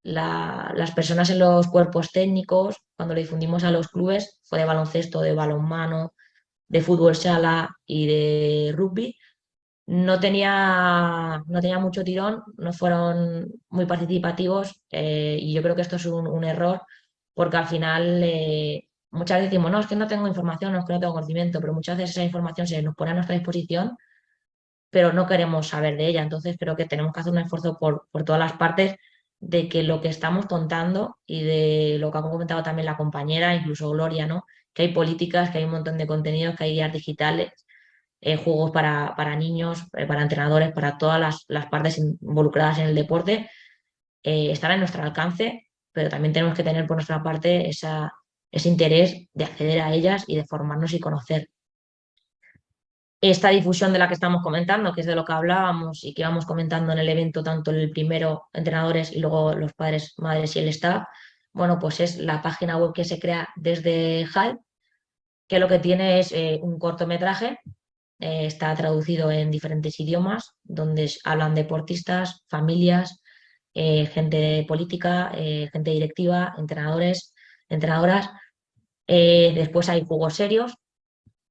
S4: las personas en los cuerpos técnicos, cuando lo difundimos a los clubes, fue de baloncesto, de balonmano, de fútbol sala y de rugby, no tenía mucho tirón, no fueron muy participativos, y yo creo que esto es un error porque al final muchas veces decimos, no, es que no tengo información, no, es que no tengo conocimiento, pero muchas veces esa información se nos pone a nuestra disposición, pero no queremos saber de ella. Entonces creo que tenemos que hacer un esfuerzo por todas las partes de que lo que estamos contando y de lo que ha comentado también la compañera, incluso Gloria, ¿no? Que hay políticas, que hay un montón de contenidos, que hay guías digitales, juegos para niños, para entrenadores, para todas las partes involucradas en el deporte, están a nuestro alcance, pero también tenemos que tener por nuestra parte ese interés de acceder a ellas y de formarnos y conocer. Esta difusión de la que estamos comentando, que es de lo que hablábamos y que íbamos comentando en el evento, tanto el primero, entrenadores, y luego los padres, madres y el staff, bueno, pues es la página web que se crea desde HAL, que lo que tiene es un cortometraje, está traducido en diferentes idiomas, donde hablan deportistas, familias, gente política, gente directiva, entrenadores, entrenadoras. Después hay juegos serios,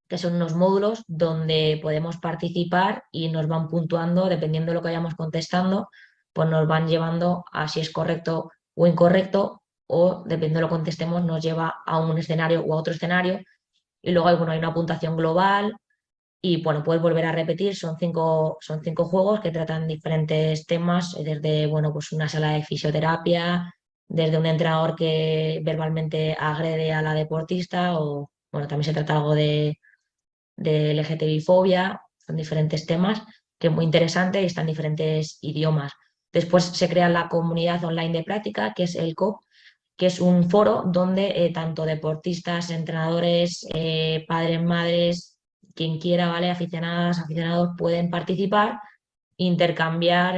S4: que son unos módulos donde podemos participar y nos van puntuando, dependiendo de lo que vayamos contestando, pues nos van llevando a si es correcto o incorrecto, o dependiendo de lo que contestemos, nos lleva a un escenario o a otro escenario. Y luego hay una puntuación global y bueno, puedes volver a repetir. Son cinco juegos que tratan diferentes temas, desde bueno, pues una sala de fisioterapia, desde un entrenador que verbalmente agrede a la deportista, o bueno, también se trata algo de LGTBI-fobia. Son diferentes temas que es muy interesante y están en diferentes idiomas. Después se crea la comunidad online de práctica, que es el COP, que es un foro donde tanto deportistas, entrenadores, padres, madres, quien quiera, ¿vale? Aficionadas, aficionados pueden participar, intercambiar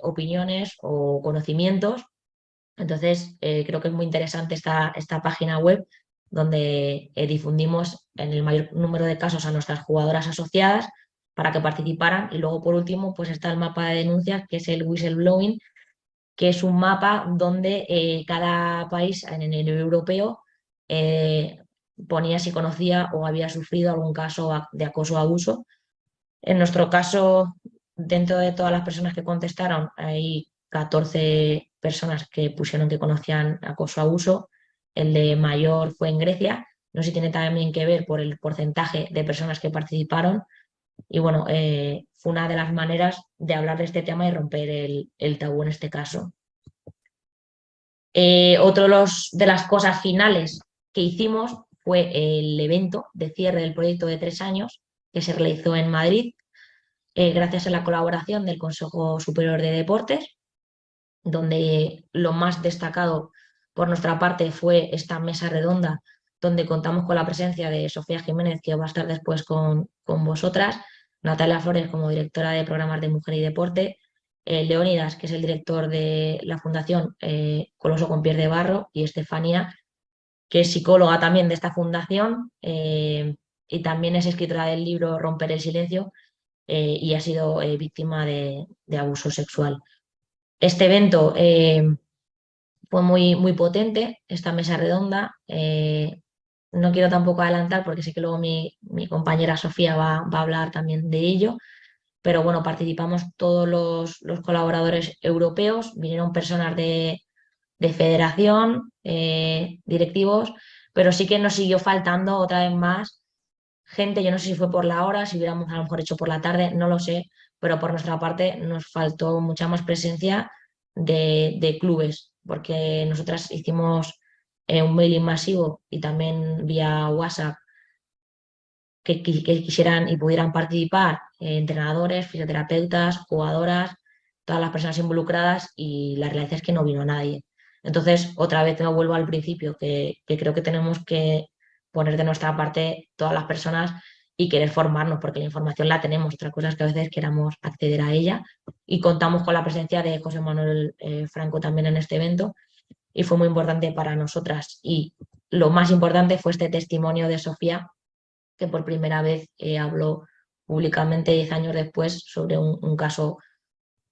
S4: opiniones o conocimientos. Entonces, creo que es muy interesante esta página web donde difundimos en el mayor número de casos a nuestras jugadoras asociadas para que participaran. Y luego, por último, pues está el mapa de denuncias, que es el whistleblowing, que es un mapa donde cada país en el europeo eh, ponía si conocía o había sufrido algún caso de acoso o abuso. En nuestro caso, dentro de todas las personas que contestaron, hay 14 personas que pusieron que conocían acoso o abuso. El de mayor fue en Grecia. No sé si tiene también que ver por el porcentaje de personas que participaron. Y bueno, fue una de las maneras de hablar de este tema y romper el tabú en este caso. Otro de las cosas finales que hicimos fue el evento de cierre del proyecto de 3 años que se realizó en Madrid, gracias a la colaboración del Consejo Superior de Deportes, donde lo más destacado por nuestra parte fue esta mesa redonda, donde contamos con la presencia de Sofía Jiménez, que va a estar después con vosotras, Natalia Flores como directora de programas de mujer y deporte, Leónidas, que es el director de la Fundación Coloso con Pies de Barro, y Estefanía, que es psicóloga también de esta fundación, y también es escritora del libro Romper el silencio, y ha sido víctima de abuso sexual. Este evento fue muy, muy potente, esta mesa redonda. No quiero tampoco adelantar porque sé que luego mi compañera Sofía va a hablar también de ello, pero bueno, participamos todos los colaboradores europeos, vinieron personas de federación, directivos, pero sí que nos siguió faltando otra vez más gente, yo no sé si fue por la hora, si hubiéramos a lo mejor hecho por la tarde, no lo sé, pero por nuestra parte nos faltó mucha más presencia de clubes, porque nosotras hicimos un mailing masivo y también vía WhatsApp que quisieran y pudieran participar entrenadores, fisioterapeutas, jugadoras, todas las personas involucradas y la realidad es que no vino nadie. Entonces, otra vez me vuelvo al principio, que creo que tenemos que poner de nuestra parte todas las personas y querer formarnos, porque la información la tenemos. Otra cosa es que a veces queramos acceder a ella y contamos con la presencia de José Manuel Franco también en este evento y fue muy importante para nosotras. Y lo más importante fue este testimonio de Sofía que por primera vez habló públicamente 10 años después sobre un caso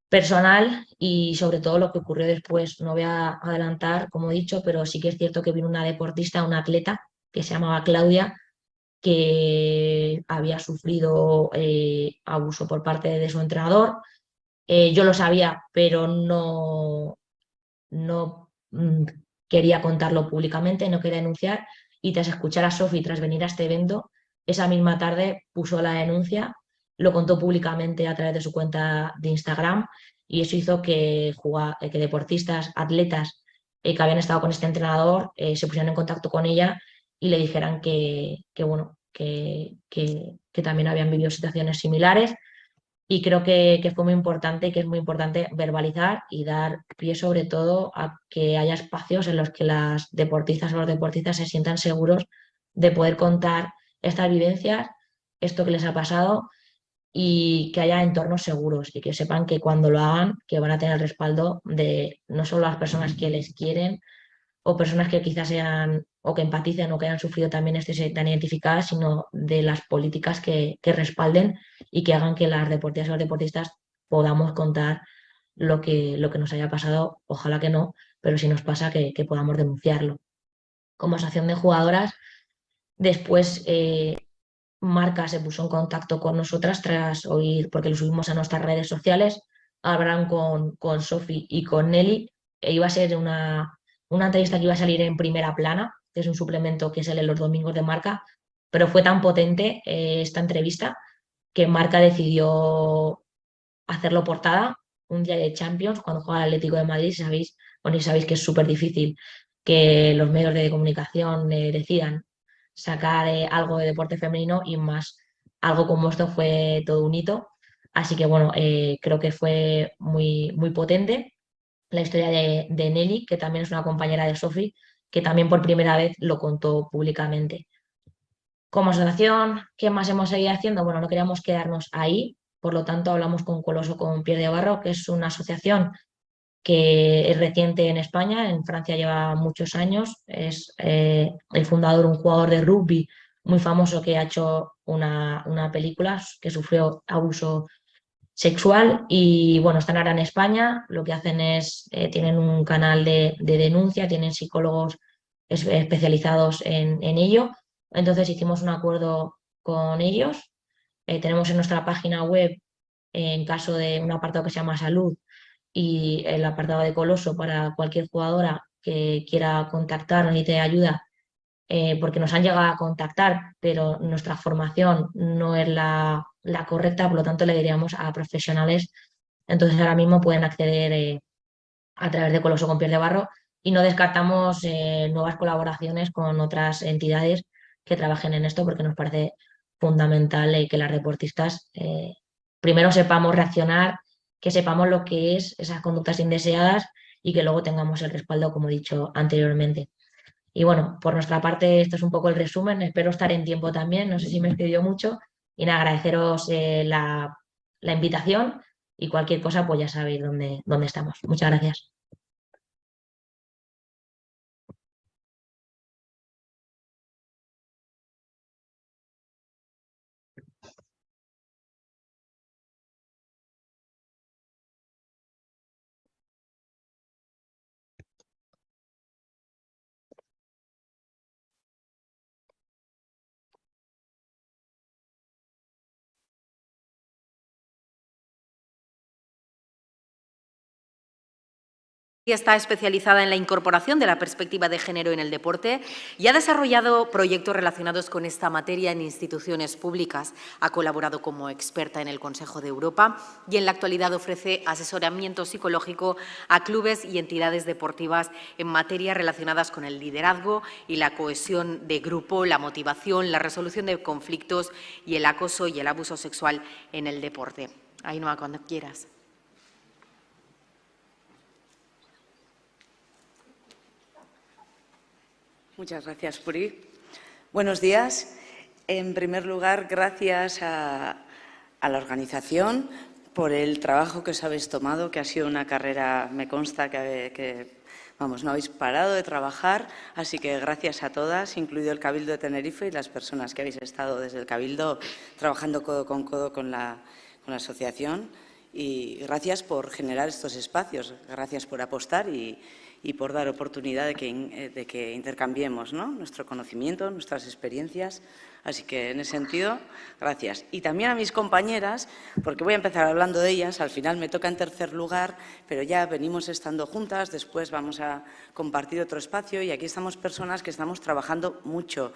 S4: personal y sobre todo lo que ocurrió después. No voy a adelantar, como he dicho, pero sí que es cierto que vino una deportista, una atleta que se llamaba Claudia, que había sufrido abuso por parte de su entrenador. Yo lo sabía, pero no quería contarlo públicamente, no quería denunciar. Y tras escuchar a Sofi, tras venir a este evento, esa misma tarde puso la denuncia, lo contó públicamente a través de su cuenta de Instagram y eso hizo que deportistas, atletas que habían estado con este entrenador se pusieran en contacto con ella y le dijeran bueno, que también habían vivido situaciones similares y creo que fue muy importante y que es muy importante verbalizar y dar pie sobre todo a que haya espacios en los que las deportistas o los deportistas se sientan seguros de poder contar estas vivencias, esto que les ha pasado y que haya entornos seguros y que sepan que cuando lo hagan, que van a tener el respaldo de no solo las personas que les quieren, o personas que quizás sean o que empaticen o que hayan sufrido también tan identificadas, sino de las políticas que respalden y que hagan que las deportistas y los deportistas podamos contar lo que nos haya pasado, ojalá que no, pero si nos pasa que podamos denunciarlo. Como asociación de jugadoras, después Marca se puso en contacto con nosotras tras oír, porque lo subimos a nuestras redes sociales, hablaron con Sofi y con Nelly, e iba a ser una entrevista que iba a salir en Primera Plana, que es un suplemento que sale los domingos de Marca, pero fue tan potente esta entrevista que Marca decidió hacerlo portada un día de Champions, cuando juega el Atlético de Madrid, sabéis, bueno, y sabéis que es súper difícil que los medios de comunicación decidan sacar algo de deporte femenino y más algo como esto fue todo un hito. Así que bueno, creo que fue muy potente la historia de Nelly, que también es una compañera de Sofi, que también por primera vez lo contó públicamente. Como asociación, ¿qué más hemos seguido haciendo? Bueno, no queríamos quedarnos ahí, por lo tanto hablamos con Coloso con Pier de Barro, que es una asociación que es reciente en España, en Francia lleva muchos años, es el fundador, un jugador de rugby muy famoso que ha hecho una película que sufrió abuso sexual y bueno, están ahora en España, lo que hacen es, tienen un canal de denuncia, tienen psicólogos especializados en ello, entonces hicimos un acuerdo con ellos, tenemos en nuestra página web, en caso de un apartado que se llama salud, y el apartado de Coloso para cualquier jugadora que quiera contactar o necesite ayuda, porque nos han llegado a contactar, pero nuestra formación no es la correcta, por lo tanto le diríamos a profesionales. Entonces ahora mismo pueden acceder a través de Coloso con Piel de Barro y no descartamos nuevas colaboraciones con otras entidades que trabajen en esto porque nos parece fundamental que las deportistas primero sepamos reaccionar, que sepamos lo que es esas conductas indeseadas y que luego tengamos el respaldo, como he dicho anteriormente. Y bueno, por nuestra parte, esto es un poco el resumen. Espero estar en tiempo también. No sé si me he extendido mucho. Y nada, agradeceros la invitación y cualquier cosa, pues ya sabéis dónde estamos. Muchas gracias.
S1: Está especializada en la incorporación de la perspectiva de género en el deporte y ha desarrollado proyectos relacionados con esta materia en instituciones públicas. Ha colaborado como experta en el Consejo de Europa y en la actualidad ofrece asesoramiento psicológico a clubes y entidades deportivas en materias relacionadas con el liderazgo y la cohesión de grupo, la motivación, la resolución de conflictos y el acoso y el abuso sexual en el deporte. Ainhoa, cuando quieras.
S5: Muchas gracias, Puri. Buenos días. En primer lugar, gracias a la organización por el trabajo que os habéis tomado, que ha sido una carrera, me consta que no habéis parado de trabajar, así que gracias a todas, incluido el Cabildo de Tenerife y las personas que habéis estado desde el Cabildo trabajando codo con la asociación. Y gracias por generar estos espacios, gracias por apostar y por dar oportunidad de que intercambiemos, ¿no?, nuestro conocimiento, nuestras experiencias. Así que, en ese sentido, gracias. Y también a mis compañeras, porque voy a empezar hablando de ellas, al final me toca en tercer lugar, pero ya venimos estando juntas, después vamos a compartir otro espacio y aquí estamos personas que estamos trabajando mucho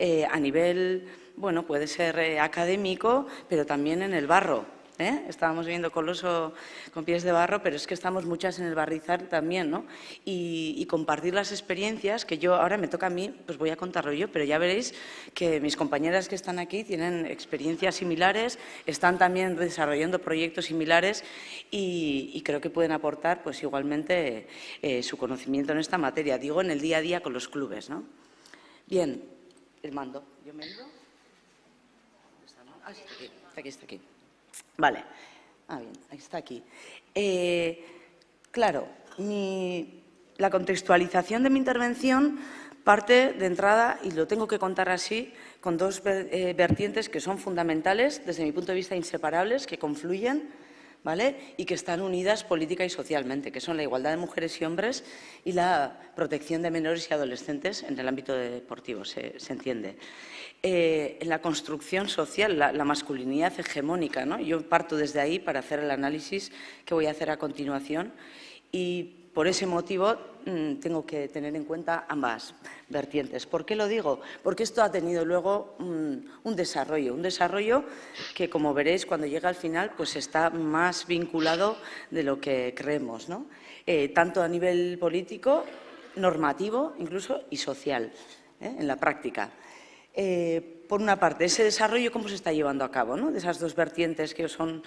S5: a nivel, bueno, puede ser académico, pero también en el barro. Estábamos viendo Coloso con pies de barro, pero es que estamos muchas en el barrizal también, ¿no? Y compartir las experiencias, que yo ahora me toca a mí, pues voy a contarlo yo, pero ya veréis que mis compañeras que están aquí tienen experiencias similares, están también desarrollando proyectos similares y creo que pueden aportar pues igualmente su conocimiento en esta materia, digo, en el día a día con los clubes, ¿no? Bien, el mando. ¿Yo me he ido? ¿Dónde está? Ah, sí, está aquí. Vale. Bien, ahí está aquí. Claro, la contextualización de mi intervención parte de entrada, y lo tengo que contar así, con dos vertientes que son fundamentales, desde mi punto de vista inseparables, que confluyen, ¿vale?, y que están unidas política y socialmente, que son la igualdad de mujeres y hombres y la protección de menores y adolescentes en el ámbito deportivo, se entiende. En la construcción social, la masculinidad hegemónica, ¿no? Yo parto desde ahí para hacer el análisis que voy a hacer a continuación y por ese motivo tengo que tener en cuenta ambas vertientes. ¿Por qué lo digo? Porque esto ha tenido luego un desarrollo que, como veréis, cuando llega al final, pues está más vinculado de lo que creemos, ¿no? Tanto a nivel político, normativo, incluso, y social, en la práctica. Por una parte, ese desarrollo, ¿cómo se está llevando a cabo, ¿no?, de esas dos vertientes que son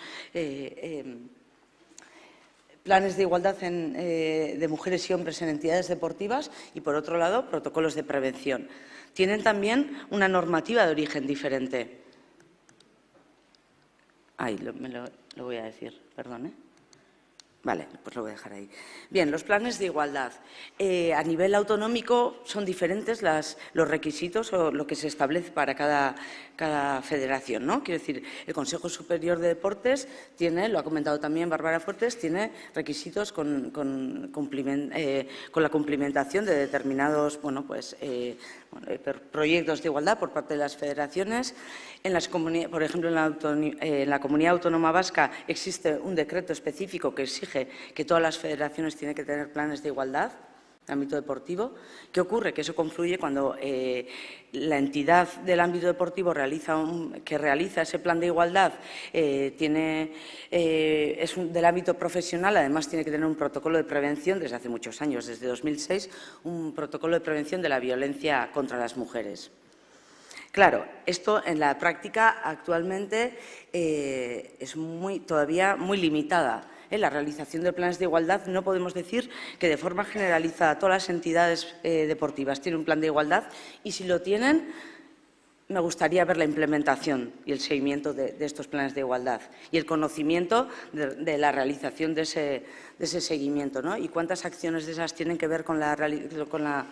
S5: planes de igualdad de mujeres y hombres en entidades deportivas y, por otro lado, protocolos de prevención. Tienen también una normativa de origen diferente. Lo voy a decir, perdón, Vale, pues lo voy a dejar ahí. Bien, los planes de igualdad. A nivel autonómico son diferentes los requisitos o lo que se establece para cada federación, ¿no? Quiero decir, el Consejo Superior de Deportes tiene, lo ha comentado también Bárbara Fuertes, tiene requisitos con la cumplimentación de determinados, proyectos de igualdad por parte de las federaciones. Por ejemplo, en la Comunidad Autónoma Vasca existe un decreto específico que exige que todas las federaciones tienen que tener planes de igualdad en el ámbito deportivo. ¿Qué ocurre? Que eso confluye cuando la entidad del ámbito deportivo que realiza ese plan de igualdad es del ámbito profesional, además tiene que tener un protocolo de prevención desde hace muchos años, desde 2006, un protocolo de prevención de la violencia contra las mujeres. Claro, esto en la práctica actualmente es todavía muy limitada. En la realización de planes de igualdad no podemos decir que de forma generalizada todas las entidades deportivas tienen un plan de igualdad y si lo tienen, me gustaría ver la implementación y el seguimiento de estos planes de igualdad y el conocimiento de la realización de ese seguimiento, ¿no? Y cuántas acciones de esas tienen que ver con la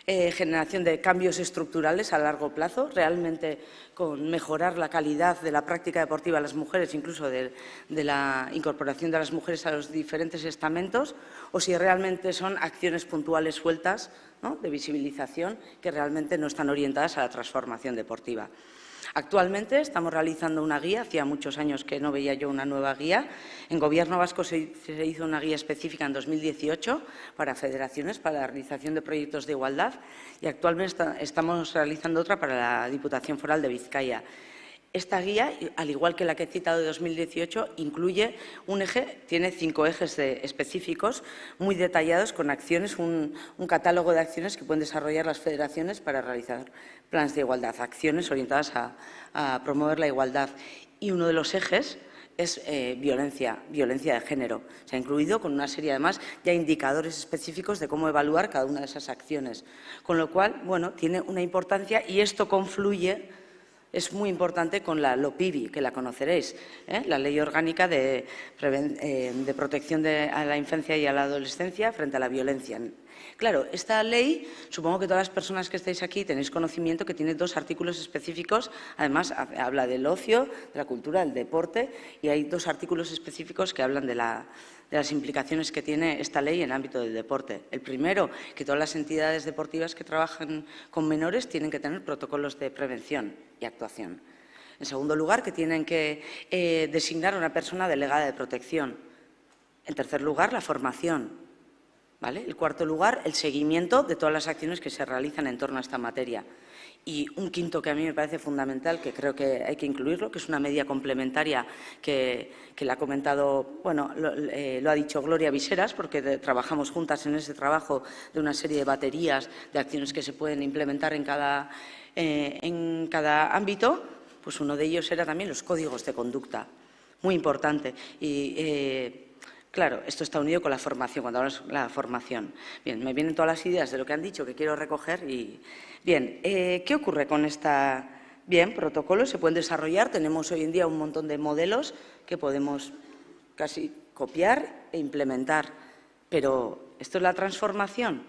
S5: generación de cambios estructurales a largo plazo, realmente con mejorar la calidad de la práctica deportiva de las mujeres, incluso de la incorporación de las mujeres a los diferentes estamentos, o si realmente son acciones puntuales sueltas, ¿no?, de visibilización que realmente no están orientadas a la transformación deportiva. Actualmente estamos realizando una guía, hacía muchos años que no veía yo una nueva guía. En Gobierno vasco se hizo una guía específica en 2018 para federaciones, para la realización de proyectos de igualdad, y actualmente estamos realizando otra para la Diputación Foral de Vizcaya. Esta guía, al igual que la que he citado de 2018, incluye un eje, tiene 5 ejes específicos muy detallados con acciones, un catálogo de acciones que pueden desarrollar las federaciones para realizar planes de igualdad, acciones orientadas a promover la igualdad. Y uno de los ejes es violencia de género. Se ha incluido con una serie, además, ya indicadores específicos de cómo evaluar cada una de esas acciones. Con lo cual, bueno, tiene una importancia y esto confluye. Es muy importante con la LOPIVI, que la conoceréis, la Ley Orgánica de Protección a la Infancia y a la Adolescencia frente a la violencia. Claro, esta ley, supongo que todas las personas que estáis aquí tenéis conocimiento que tiene 2 artículos específicos, además habla del ocio, de la cultura, del deporte, y hay 2 artículos específicos que hablan de las implicaciones que tiene esta ley en el ámbito del deporte. El primero, que todas las entidades deportivas que trabajan con menores tienen que tener protocolos de prevención y actuación. En segundo lugar, que tienen que designar a una persona delegada de protección. En tercer lugar, la formación. ¿Vale? En cuarto lugar, el seguimiento de todas las acciones que se realizan en torno a esta materia. Y un quinto que a mí me parece fundamental, que creo que hay que incluirlo, que es una medida complementaria que la ha comentado, bueno, lo ha dicho Gloria Viseras, porque trabajamos juntas en ese trabajo de una serie de baterías de acciones que se pueden implementar en cada ámbito. Pues uno de ellos era también los códigos de conducta, muy importante. Y claro, esto está unido con la formación, cuando hablamos de la formación. Bien, me vienen todas las ideas de lo que han dicho que quiero recoger y… Bien, ¿qué ocurre con esta… Bien, protocolos se pueden desarrollar, tenemos hoy en día un montón de modelos que podemos casi copiar e implementar, pero ¿esto es la transformación?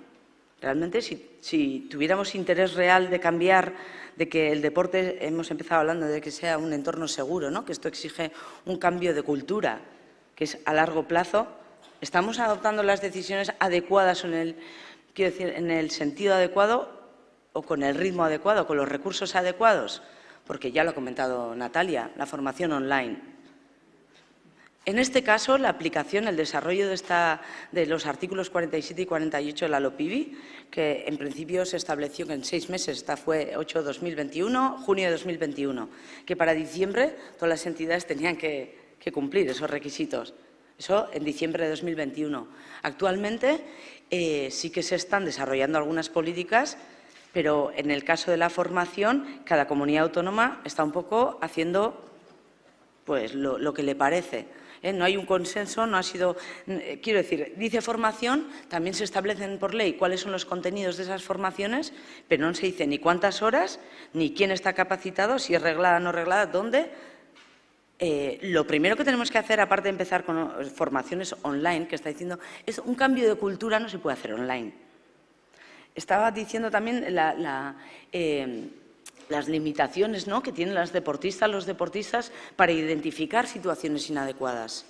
S5: Realmente, si tuviéramos interés real de cambiar, de que el deporte, hemos empezado hablando de que sea un entorno seguro, ¿no? Que esto exige un cambio de cultura, que es a largo plazo, ¿estamos adoptando las decisiones adecuadas en el sentido adecuado o con el ritmo adecuado, con los recursos adecuados? Porque ya lo ha comentado Natalia, la formación online. En este caso, la aplicación, el desarrollo de los artículos 47 y 48 de la LOPIVI, que en principio se estableció que en 6 meses, esta fue 8 de 2021, junio de 2021, que para diciembre todas las entidades tenían que cumplir esos requisitos. Eso en diciembre de 2021. Actualmente sí que se están desarrollando algunas políticas, pero en el caso de la formación, cada comunidad autónoma está un poco haciendo pues, lo que le parece. No hay un consenso, no ha sido… Quiero decir, dice formación, también se establecen por ley cuáles son los contenidos de esas formaciones, pero no se dice ni cuántas horas, ni quién está capacitado, si es reglada o no reglada, dónde… lo primero que tenemos que hacer, aparte de empezar con formaciones online, que está diciendo, es un cambio de cultura, no se puede hacer online. Estaba diciendo también las limitaciones, ¿no?, que tienen los deportistas para identificar situaciones inadecuadas.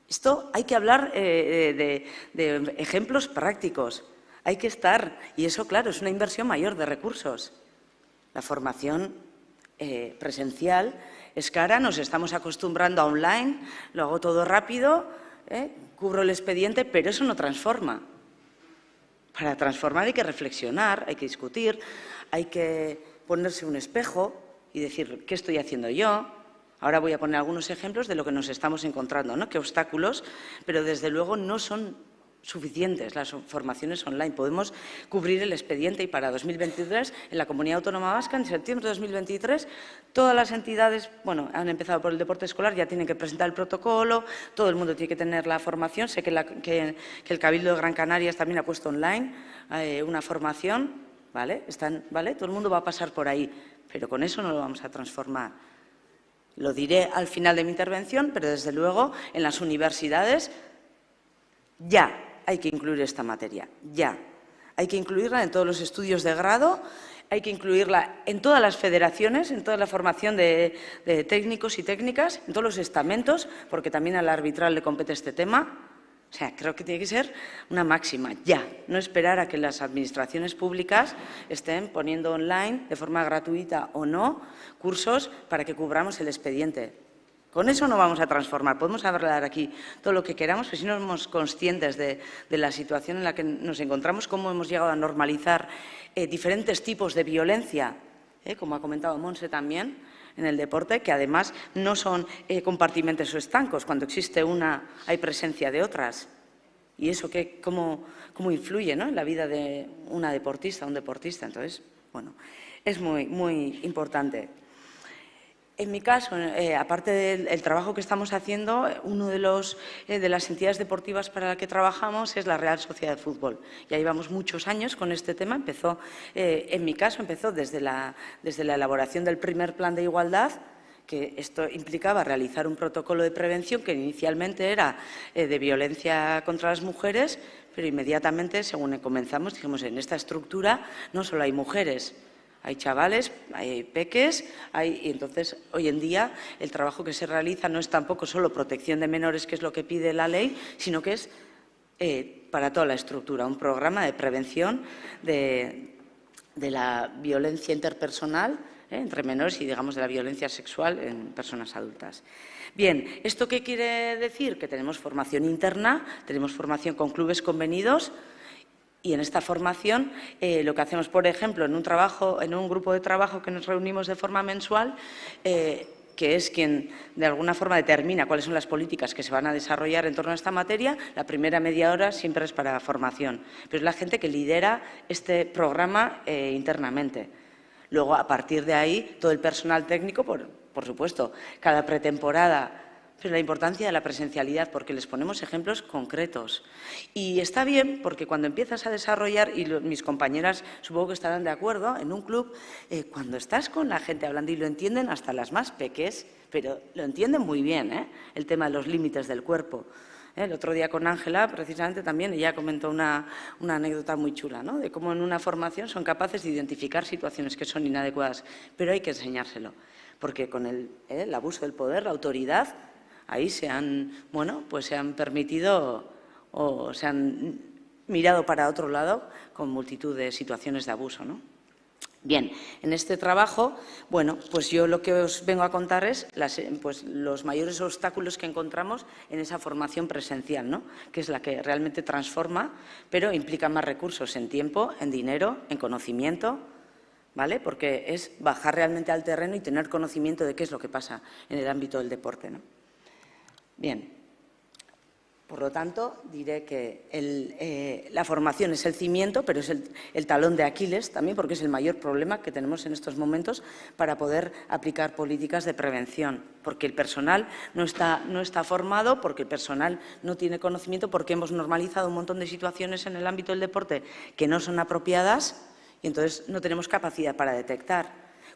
S5: Esto hay que hablar de ejemplos prácticos. Hay que estar, y eso, claro, es una inversión mayor de recursos. La formación presencial es cara, nos estamos acostumbrando a online, lo hago todo rápido, cubro el expediente, pero eso no transforma. Para transformar hay que reflexionar, hay que discutir, hay que ponerse un espejo y decir, ¿qué estoy haciendo yo? Ahora voy a poner algunos ejemplos de lo que nos estamos encontrando, ¿no? Qué obstáculos, pero desde luego no son suficientes las formaciones online. Podemos cubrir el expediente y para 2023, en la Comunidad Autónoma Vasca, en septiembre de 2023, todas las entidades, bueno, han empezado por el deporte escolar, ya tienen que presentar el protocolo, todo el mundo tiene que tener la formación. Sé que el Cabildo de Gran Canaria también ha puesto online una formación, ¿vale? ¿Vale? Todo el mundo va a pasar por ahí, pero con eso no lo vamos a transformar. Lo diré al final de mi intervención, pero desde luego en las universidades ya hay que incluir esta materia, ya. Hay que incluirla en todos los estudios de grado, hay que incluirla en todas las federaciones, en toda la formación de técnicos y técnicas, en todos los estamentos, porque también al arbitral le compete este tema, O sea, creo que tiene que ser una máxima, ya, no esperar a que las administraciones públicas estén poniendo online, de forma gratuita o no, cursos para que cubramos el expediente. Con eso no vamos a transformar. Podemos hablar aquí todo lo que queramos, pero si no somos conscientes de la situación en la que nos encontramos, cómo hemos llegado a normalizar diferentes tipos de violencia, como ha comentado Monse también, en el deporte, que además no son compartimentos o estancos. Cuando existe una, hay presencia de otras. Y eso cómo influye, ¿no?, en la vida de una deportista, un deportista. Entonces, bueno, es muy, muy importante. En mi caso, aparte del trabajo que estamos haciendo, uno de las entidades deportivas para la que trabajamos es la Real Sociedad de Fútbol. Ya llevamos muchos años con este tema. Empezó, en mi caso, desde la elaboración del primer plan de igualdad, que esto implicaba realizar un protocolo de prevención que inicialmente era de violencia contra las mujeres, pero inmediatamente, según comenzamos, dijimos, en esta estructura no solo hay mujeres, hay chavales, hay peques, y entonces hoy en día el trabajo que se realiza no es tampoco solo protección de menores, que es lo que pide la ley, sino que es para toda la estructura, un programa de prevención de la violencia interpersonal entre menores y, digamos, de la violencia sexual en personas adultas. Bien, ¿esto qué quiere decir? Que tenemos formación interna, tenemos formación con clubes convenidos. Y en esta formación, lo que hacemos, por ejemplo, en un grupo de trabajo que nos reunimos de forma mensual, que es quien de alguna forma determina cuáles son las políticas que se van a desarrollar en torno a esta materia, la primera media hora siempre es para formación. Pero es la gente que lidera este programa internamente. Luego, a partir de ahí, todo el personal técnico, por supuesto, cada pretemporada. Pero la importancia de la presencialidad, porque les ponemos ejemplos concretos. Y está bien, porque cuando empiezas a desarrollar, y mis compañeras supongo que estarán de acuerdo, en un club, cuando estás con la gente hablando, y lo entienden hasta las más peques, pero lo entienden muy bien, el tema de los límites del cuerpo. El otro día con Ángela, precisamente también, ella comentó una anécdota muy chula, ¿no?, de cómo en una formación son capaces de identificar situaciones que son inadecuadas, pero hay que enseñárselo, porque con el abuso del poder, la autoridad, ahí se han permitido o se han mirado para otro lado con multitud de situaciones de abuso, ¿no? Bien, en este trabajo, bueno, pues yo lo que os vengo a contar es los mayores obstáculos que encontramos en esa formación presencial, ¿no?, que es la que realmente transforma, pero implica más recursos en tiempo, en dinero, en conocimiento, ¿vale? Porque es bajar realmente al terreno y tener conocimiento de qué es lo que pasa en el ámbito del deporte, ¿no? Bien, por lo tanto, diré que la formación es el cimiento, pero es el talón de Aquiles también, porque es el mayor problema que tenemos en estos momentos para poder aplicar políticas de prevención, porque el personal no está formado, porque el personal no tiene conocimiento, porque hemos normalizado un montón de situaciones en el ámbito del deporte que no son apropiadas y entonces no tenemos capacidad para detectar.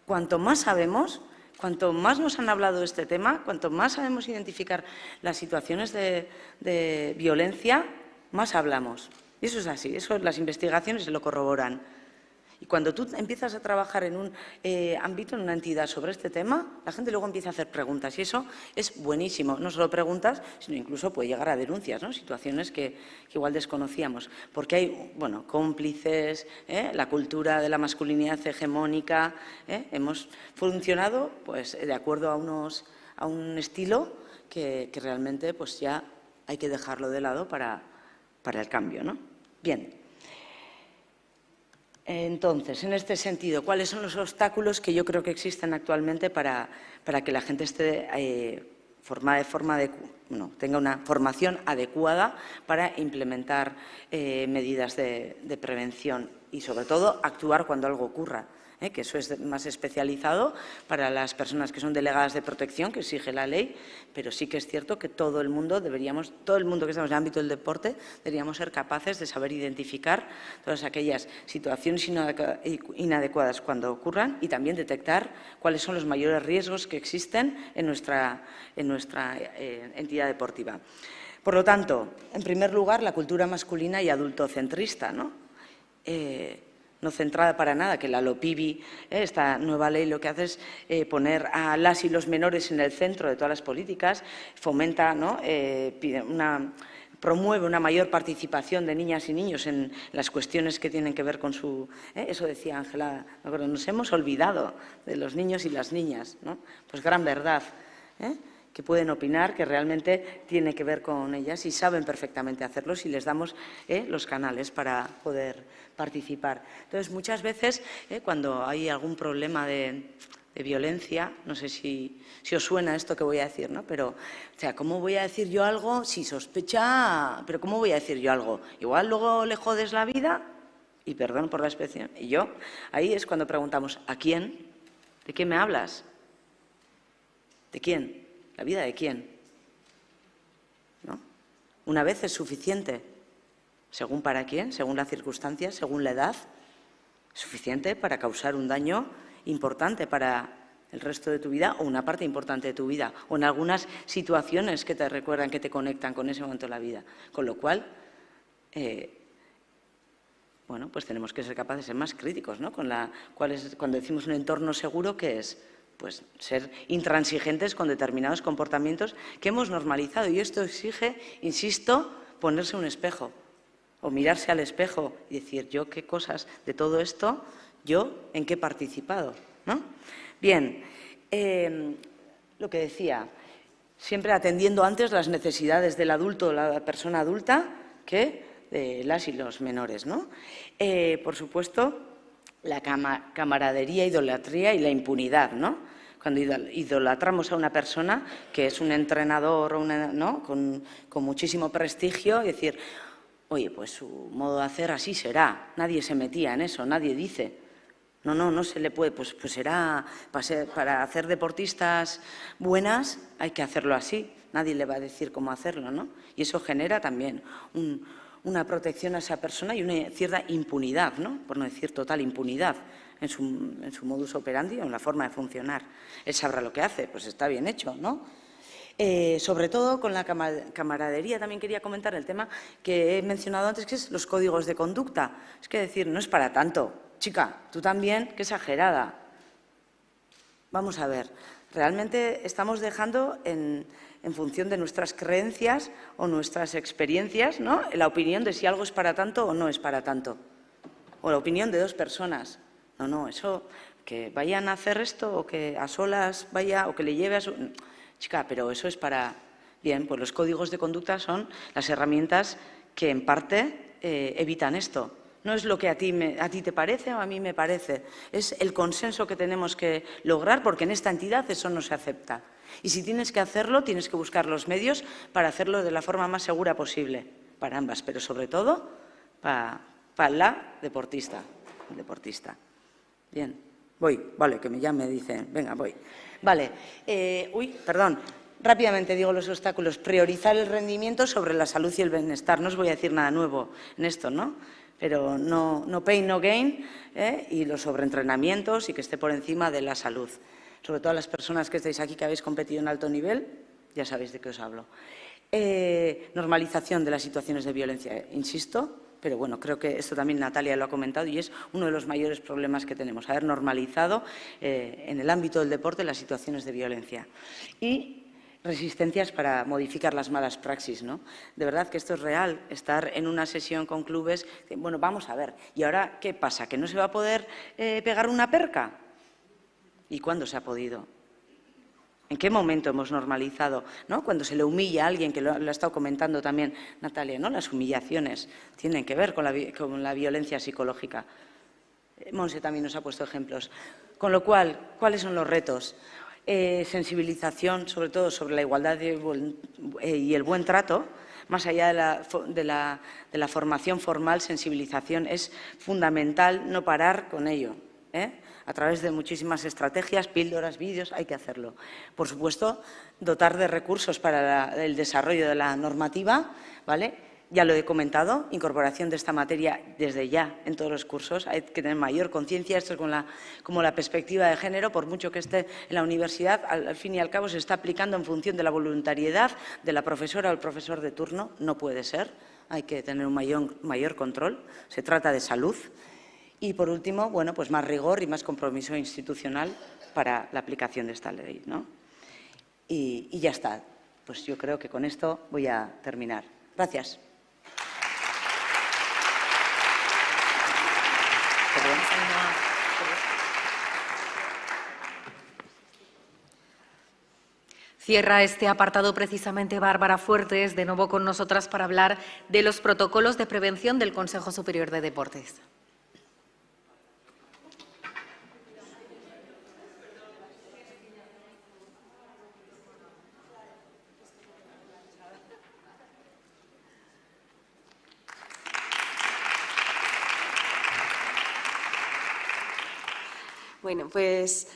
S5: Cuanto más sabemos, cuanto más nos han hablado de este tema, cuanto más sabemos identificar las situaciones de violencia, más hablamos. Y eso es así, las investigaciones lo corroboran. Y cuando tú empiezas a trabajar en un ámbito, en una entidad sobre este tema, la gente luego empieza a hacer preguntas y eso es buenísimo. No solo preguntas, sino incluso puede llegar a denuncias, ¿no?, situaciones que igual desconocíamos. Porque hay, bueno, cómplices, la cultura de la masculinidad hegemónica. Hemos funcionado pues de acuerdo a un estilo que realmente pues ya hay que dejarlo de lado para el cambio, ¿no? Bien. Entonces, en este sentido, ¿cuáles son los obstáculos que yo creo que existen actualmente para que la gente esté tenga una formación adecuada para implementar medidas de prevención y, sobre todo, actuar cuando algo ocurra? Que eso es más especializado para las personas que son delegadas de protección, que exige la ley, pero sí que es cierto que todo el mundo que estamos en el ámbito del deporte, deberíamos ser capaces de saber identificar todas aquellas situaciones inadecuadas cuando ocurran y también detectar cuáles son los mayores riesgos que existen en nuestra entidad deportiva. Por lo tanto, en primer lugar, la cultura masculina y adultocentrista, ¿no? No centrada para nada, que la LOPIBI, esta nueva ley, lo que hace es poner a las y los menores en el centro de todas las políticas, fomenta, ¿no?, promueve una mayor participación de niñas y niños en las cuestiones que tienen que ver con su... Eso decía Ángela, nos hemos olvidado de los niños y las niñas, ¿no? Pues gran verdad, que pueden opinar, que realmente tiene que ver con ellas y saben perfectamente hacerlo si les damos los canales para poder participar. Entonces, muchas veces, cuando hay algún problema de violencia, no sé si os suena esto que voy a decir, ¿no? Pero, o sea, ¿cómo voy a decir yo algo si sospecha? Pero ¿cómo voy a decir yo algo? Igual luego le jodes la vida, y perdón por la expresión, y yo, ahí es cuando preguntamos, ¿a quién? ¿De qué me hablas? ¿De quién? ¿La vida de quién? ¿No? Una vez es suficiente, según para quién, según las circunstancias, según la edad, suficiente para causar un daño importante para el resto de tu vida o una parte importante de tu vida, o en algunas situaciones que te recuerdan, que te conectan con ese momento de la vida. Con lo cual, bueno, pues tenemos que ser capaces de ser más críticos, ¿no? Cuando decimos un entorno seguro, ¿qué es? Pues ser intransigentes con determinados comportamientos que hemos normalizado. Y esto exige, insisto, ponerse un espejo o mirarse al espejo y decir, yo qué cosas de todo esto, yo en qué he participado, ¿no? Bien, lo que decía, siempre atendiendo antes las necesidades del adulto o la persona adulta que de las y los menores, ¿no? Por supuesto, la camaradería, idolatría y la impunidad, ¿no? Cuando idolatramos a una persona que es un entrenador o ¿no? con muchísimo prestigio, y decir, oye, pues su modo de hacer así será, nadie se metía en eso, nadie dice. No se le puede, pues será, para hacer deportistas buenas hay que hacerlo así, nadie le va a decir cómo hacerlo, ¿no? Y eso genera también una protección a esa persona y una cierta impunidad, ¿no? Por no decir total impunidad en su modus operandi o en la forma de funcionar. Él sabrá lo que hace, pues está bien hecho, ¿no? Sobre todo con la camaradería también quería comentar el tema que he mencionado antes, que es los códigos de conducta. Es que decir, no es para tanto. Chica, tú también, qué exagerada. Vamos a ver, realmente estamos dejando en función de nuestras creencias o nuestras experiencias, ¿no? La opinión de si algo es para tanto o no es para tanto. O la opinión de dos personas. No, eso, que vayan a hacer esto o que a solas vaya o que le lleve a su... Chica, pero eso es para... Bien, pues los códigos de conducta son las herramientas que en parte evitan esto. No es lo que a ti te parece o a mí me parece, es el consenso que tenemos que lograr porque en esta entidad eso no se acepta. Y si tienes que hacerlo, tienes que buscar los medios para hacerlo de la forma más segura posible, para ambas, pero sobre todo para la deportista. Bien, voy, vale, que ya me dicen, venga, voy. Vale, perdón. Rápidamente digo los obstáculos. Priorizar el rendimiento sobre la salud y el bienestar. No os voy a decir nada nuevo en esto, ¿no? Pero no pain, no gain, y los sobreentrenamientos y que esté por encima de la salud. Sobre todo a las personas que estáis aquí, que habéis competido en alto nivel, ya sabéis de qué os hablo. Normalización de las situaciones de violencia, insisto, pero bueno, creo que esto también Natalia lo ha comentado y es uno de los mayores problemas que tenemos, haber normalizado en el ámbito del deporte las situaciones de violencia. Y resistencias para modificar las malas praxis, ¿no? De verdad que esto es real, estar en una sesión con clubes, bueno, vamos a ver, ¿y ahora qué pasa? ¿Que no se va a poder pegar una perca? ¿Y cuándo se ha podido? ¿En qué momento hemos normalizado, ¿no? Cuando se le humilla a alguien, que lo ha estado comentando también Natalia, ¿no? Las humillaciones tienen que ver con la violencia psicológica. Monse también nos ha puesto ejemplos. Con lo cual, ¿cuáles son los retos? Sensibilización, sobre todo sobre la igualdad y el buen trato, más allá de la formación formal, sensibilización es fundamental no parar con ello, a través de muchísimas estrategias, píldoras, vídeos, hay que hacerlo. Por supuesto, dotar de recursos para el desarrollo de la normativa, ¿vale? Ya lo he comentado, incorporación de esta materia desde ya en todos los cursos. Hay que tener mayor conciencia, esto es como la perspectiva de género, por mucho que esté en la universidad, al fin y al cabo se está aplicando en función de la voluntariedad de la profesora o el profesor de turno. No puede ser, hay que tener un mayor control, se trata de salud. Y por último, bueno, pues más rigor y más compromiso institucional para la aplicación de esta ley, ¿no? Y ya está, pues yo creo que con esto voy a terminar. Gracias.
S1: Cierra este apartado precisamente Bárbara Fuertes, de nuevo con nosotras para hablar de los protocolos de prevención del Consejo Superior de Deportes.
S6: Bueno, pues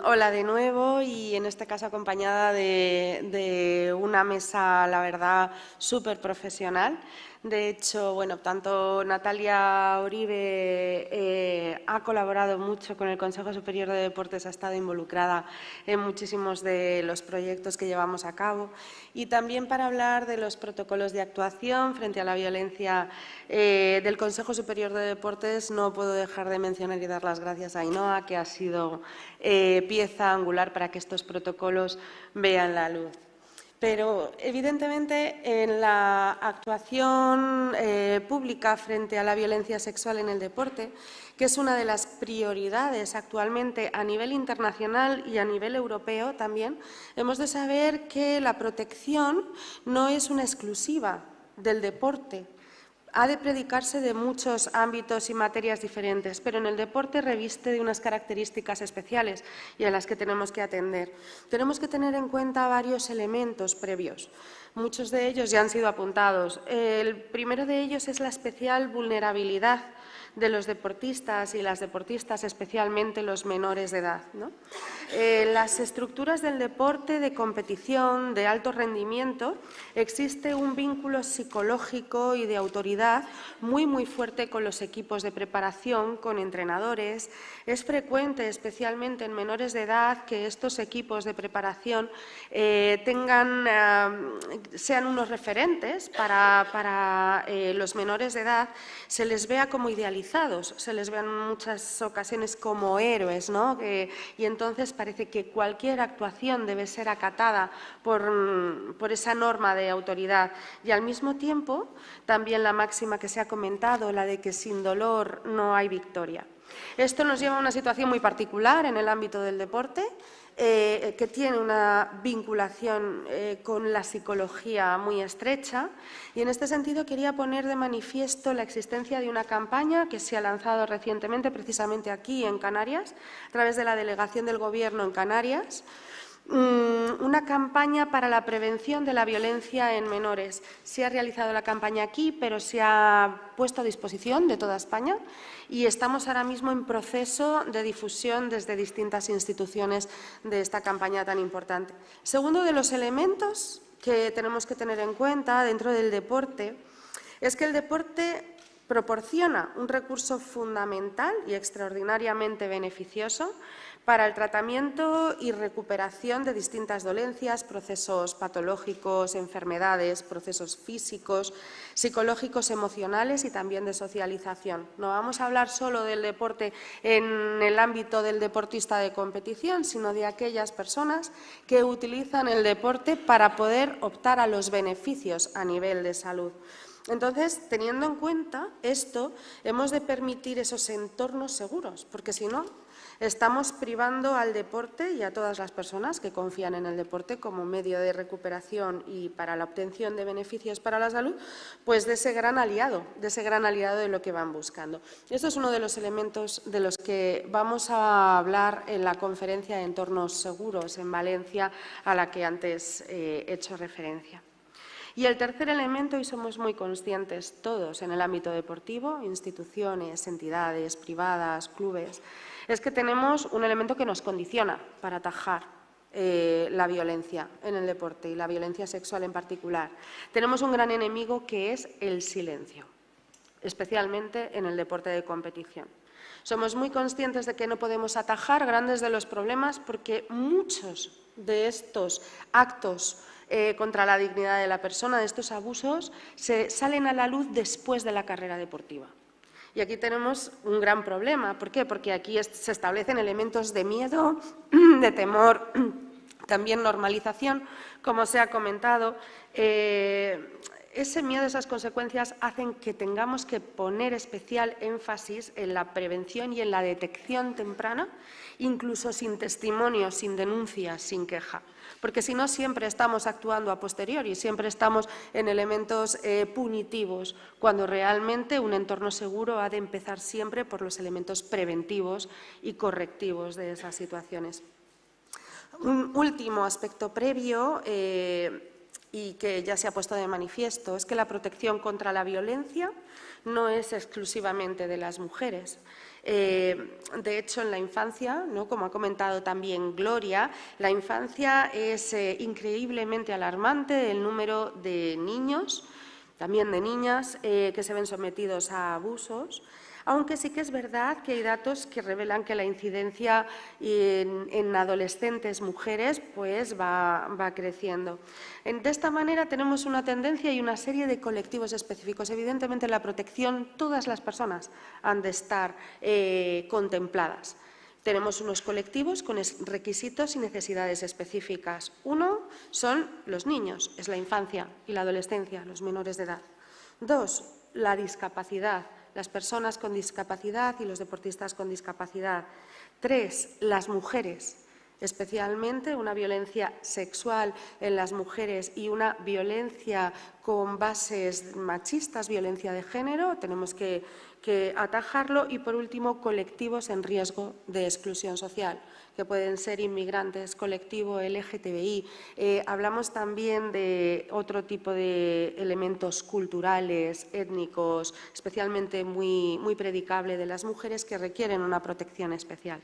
S6: hola de nuevo y en este caso acompañada de una mesa, la verdad, súper profesional. De hecho, bueno, tanto Natalia Oribe ha colaborado mucho con el Consejo Superior de Deportes, ha estado involucrada en muchísimos de los proyectos que llevamos a cabo, y también para hablar de los protocolos de actuación frente a la violencia del Consejo Superior de Deportes, no puedo dejar de mencionar y dar las gracias a Ainhoa, que ha sido pieza angular para que estos protocolos vean la luz. Pero, evidentemente, en la actuación pública frente a la violencia sexual en el deporte, que es una de las prioridades actualmente a nivel internacional y a nivel europeo también, hemos de saber que la protección no es una exclusiva del deporte. Ha de predicarse de muchos ámbitos y materias diferentes, pero en el deporte reviste de unas características especiales y a las que tenemos que atender. Tenemos que tener en cuenta varios elementos previos. Muchos de ellos ya han sido apuntados. El primero de ellos es la especial vulnerabilidad de los deportistas y las deportistas, especialmente los menores de edad, ¿no? Las estructuras del deporte de competición de alto rendimiento, existe un vínculo psicológico y de autoridad muy fuerte con los equipos de preparación, con entrenadores. Es frecuente, especialmente en menores de edad, que estos equipos de preparación sean unos referentes para los menores de edad, se les vea como idealizados, se les vea en muchas ocasiones como héroes, ¿no? Y entonces parece que cualquier actuación debe ser acatada por esa norma de autoridad. Y al mismo tiempo, también la máxima que se ha comentado, la de que sin dolor no hay victoria. Esto nos lleva a una situación muy particular en el ámbito del deporte, que tiene una vinculación con la psicología muy estrecha, y en este sentido quería poner de manifiesto la existencia de una campaña que se ha lanzado recientemente precisamente aquí en Canarias, a través de la Delegación del Gobierno en Canarias, una campaña para la prevención de la violencia en menores. Se ha realizado la campaña aquí, pero se ha puesto a disposición de toda España y estamos ahora mismo en proceso de difusión desde distintas instituciones de esta campaña tan importante. Segundo de los elementos que tenemos que tener en cuenta dentro del deporte es que el deporte proporciona un recurso fundamental y extraordinariamente beneficioso para el tratamiento y recuperación de distintas dolencias, procesos patológicos, enfermedades, procesos físicos, psicológicos, emocionales y también de socialización. No vamos a hablar solo del deporte en el ámbito del deportista de competición, sino de aquellas personas que utilizan el deporte para poder optar a los beneficios a nivel de salud. Entonces, teniendo en cuenta esto, hemos de permitir esos entornos seguros, porque si no, estamos privando al deporte y a todas las personas que confían en el deporte como medio de recuperación y para la obtención de beneficios para la salud, pues de ese gran aliado de lo que van buscando. Esto es uno de los elementos de los que vamos a hablar en la conferencia de entornos seguros en Valencia, a la que antes he hecho referencia. Y el tercer elemento, y somos muy conscientes todos en el ámbito deportivo, instituciones, entidades privadas, clubes, es que tenemos un elemento que nos condiciona para atajar la violencia en el deporte y la violencia sexual en particular. Tenemos un gran enemigo que es el silencio, especialmente en el deporte de competición. Somos muy conscientes de que no podemos atajar grandes de los problemas porque muchos de estos actos contra la dignidad de la persona, de estos abusos, salen a la luz después de la carrera deportiva. Y aquí tenemos un gran problema. ¿Por qué? Porque aquí se establecen elementos de miedo, de temor, también normalización, como se ha comentado. ese miedo, esas consecuencias hacen que tengamos que poner especial énfasis en la prevención y en la detección temprana, incluso sin testimonio, sin denuncia, sin queja. Porque si no, siempre estamos actuando a posteriori, siempre estamos en elementos punitivos, cuando realmente un entorno seguro ha de empezar siempre por los elementos preventivos y correctivos de esas situaciones. Un último aspecto previo y que ya se ha puesto de manifiesto es que la protección contra la violencia no es exclusivamente de las mujeres. De hecho, en la infancia, ¿no?, como ha comentado también Gloria, la infancia es increíblemente alarmante el número de niños, también de niñas, que se ven sometidos a abusos. Aunque sí que es verdad que hay datos que revelan que la incidencia en adolescentes mujeres pues va creciendo. De esta manera tenemos una tendencia y una serie de colectivos específicos. Evidentemente, en la protección todas las personas han de estar contempladas. Tenemos unos colectivos con requisitos y necesidades específicas. Uno son los niños, es la infancia y la adolescencia, los menores de edad. Dos, la discapacidad, las personas con discapacidad y los deportistas con discapacidad. Tres, las mujeres, especialmente una violencia sexual en las mujeres y una violencia con bases machistas, violencia de género, tenemos que atajarlo. Y, por último, colectivos en riesgo de exclusión social, que pueden ser inmigrantes, colectivo LGTBI. Hablamos también de otro tipo de elementos culturales, étnicos, especialmente muy predicable de las mujeres, que requieren una protección especial.